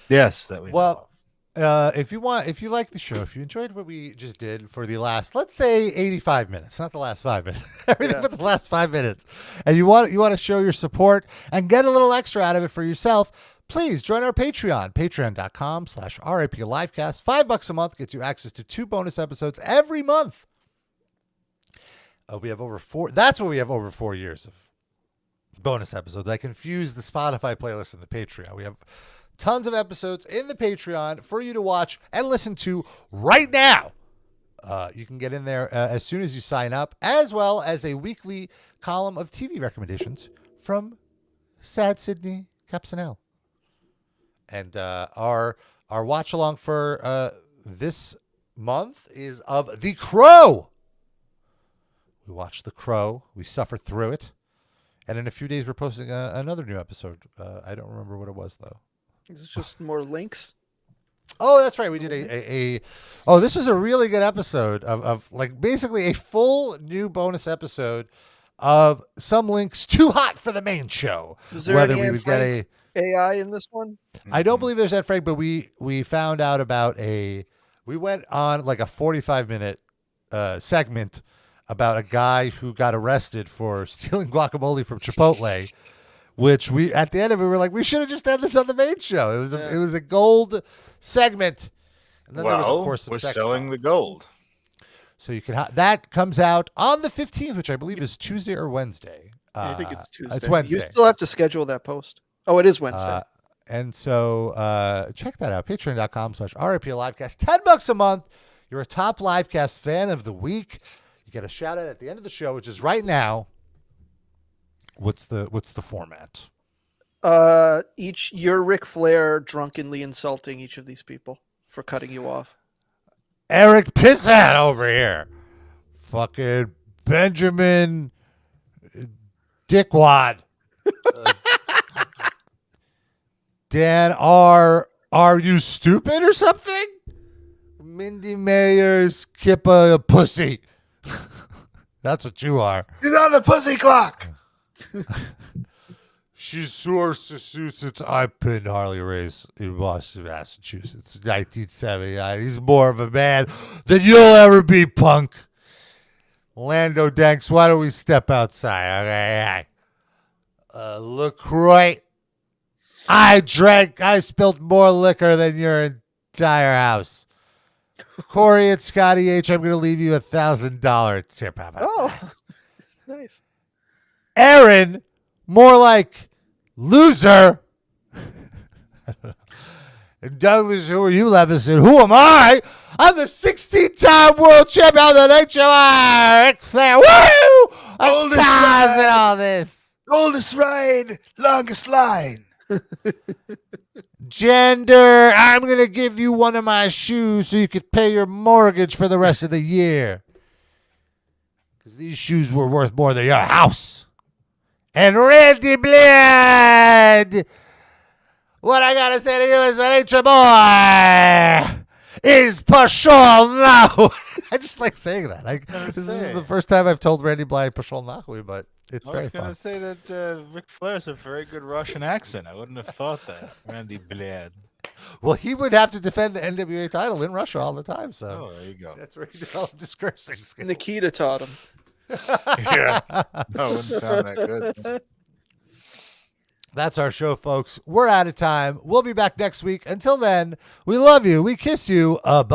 [SPEAKER 3] Yes, that we know of.
[SPEAKER 2] If you like the show, if you enjoyed what we just did for the last, let's say 85 minutes, not the last 5 minutes, everything but the last 5 minutes, and you want to show your support and get a little extra out of it for yourself, please join our Patreon, patreon.com/RAPLivecast. $5 a month gets you access to 2 bonus episodes every month. We have over 4. That's what we have over 4 years of bonus episodes. I confused the Spotify playlist and the Patreon. We have tons of episodes in the Patreon for you to watch and listen to right now. You can get in there as soon as you sign up, as well as a weekly column of TV recommendations from Sad Sydney Capsonell. And our watch along for this month is of The Crow. We watched The Crow. We suffered through it. And in a few days, we're posting another new episode. I don't remember what it was, though.
[SPEAKER 4] Is it just more links?
[SPEAKER 2] Oh, that's right. We did Oh, this was a really good episode of like basically a full new bonus episode of some links too hot for the main show.
[SPEAKER 4] Is there
[SPEAKER 2] Whether
[SPEAKER 4] any
[SPEAKER 2] we would get
[SPEAKER 4] AI in this one?
[SPEAKER 2] I don't believe there's Ed Frank, but we found out about we went on like a 45-minute segment about a guy who got arrested for stealing guacamole from Chipotle, which we at the end of it were like, we should have just done this on the main show. It was a gold segment. And then there was, of course, some
[SPEAKER 3] we're
[SPEAKER 2] sex
[SPEAKER 3] selling
[SPEAKER 2] talk.
[SPEAKER 3] the gold.
[SPEAKER 2] So you can that comes out on the 15th, which I believe is Tuesday or Wednesday.
[SPEAKER 4] I think it's Tuesday.
[SPEAKER 2] It's Wednesday.
[SPEAKER 4] You still have to schedule that post. Oh, it is Wednesday.
[SPEAKER 2] And so check that out. Patreon.com/RAPLivecast. $10 a month. You're a top Livecast fan of the week. You get a shout out at the end of the show, which is right now. What's the format?
[SPEAKER 4] You're Ric Flair drunkenly insulting each of these people for cutting you off.
[SPEAKER 2] Eric Pisshat over here. Fucking Benjamin Dickwad. Dan R. Are you stupid or something? Mindy Mayer's Kippa pussy. That's what you are.
[SPEAKER 10] He's on the pussy clock.
[SPEAKER 2] Massachusetts. I pinned Harley Race in Boston, Massachusetts, 1979. He's more of a man than you'll ever be, punk. Lando Danks, why don't we step outside? Okay, LaCroix. I spilled more liquor than your entire house. Corey and Scotty H, I'm going to leave you $1,000 tip. How about that?
[SPEAKER 4] That's nice.
[SPEAKER 2] Aaron, more like loser. And Douglas, who are you, Levison? Who am I? I'm the 16-time world champion of the HOI, Ric Flair. Woo! Oldest ride and all this.
[SPEAKER 16] Oldest ride, longest line.
[SPEAKER 2] Gender, I'm going to give you one of my shoes so you could pay your mortgage for the rest of the year. Because these shoes were worth more than your house. And Randy Blood, what I got to say to you is that HMO is Pashol now. I just like saying that. This is the first time I've told Randy Blythe Pashol Nahui, but it's very fun.
[SPEAKER 3] I was going to say that Ric Flair has a very good Russian accent. I wouldn't have thought that. Randy Blad.
[SPEAKER 2] Well, he would have to defend the NWA title in Russia all the time. So
[SPEAKER 3] there you go.
[SPEAKER 2] That's where he developed his cursing skills.
[SPEAKER 4] Nikita taught him.
[SPEAKER 3] Yeah. That wouldn't sound that good.
[SPEAKER 2] That's our show, folks. We're out of time. We'll be back next week. Until then, we love you. We kiss you. Bye-bye.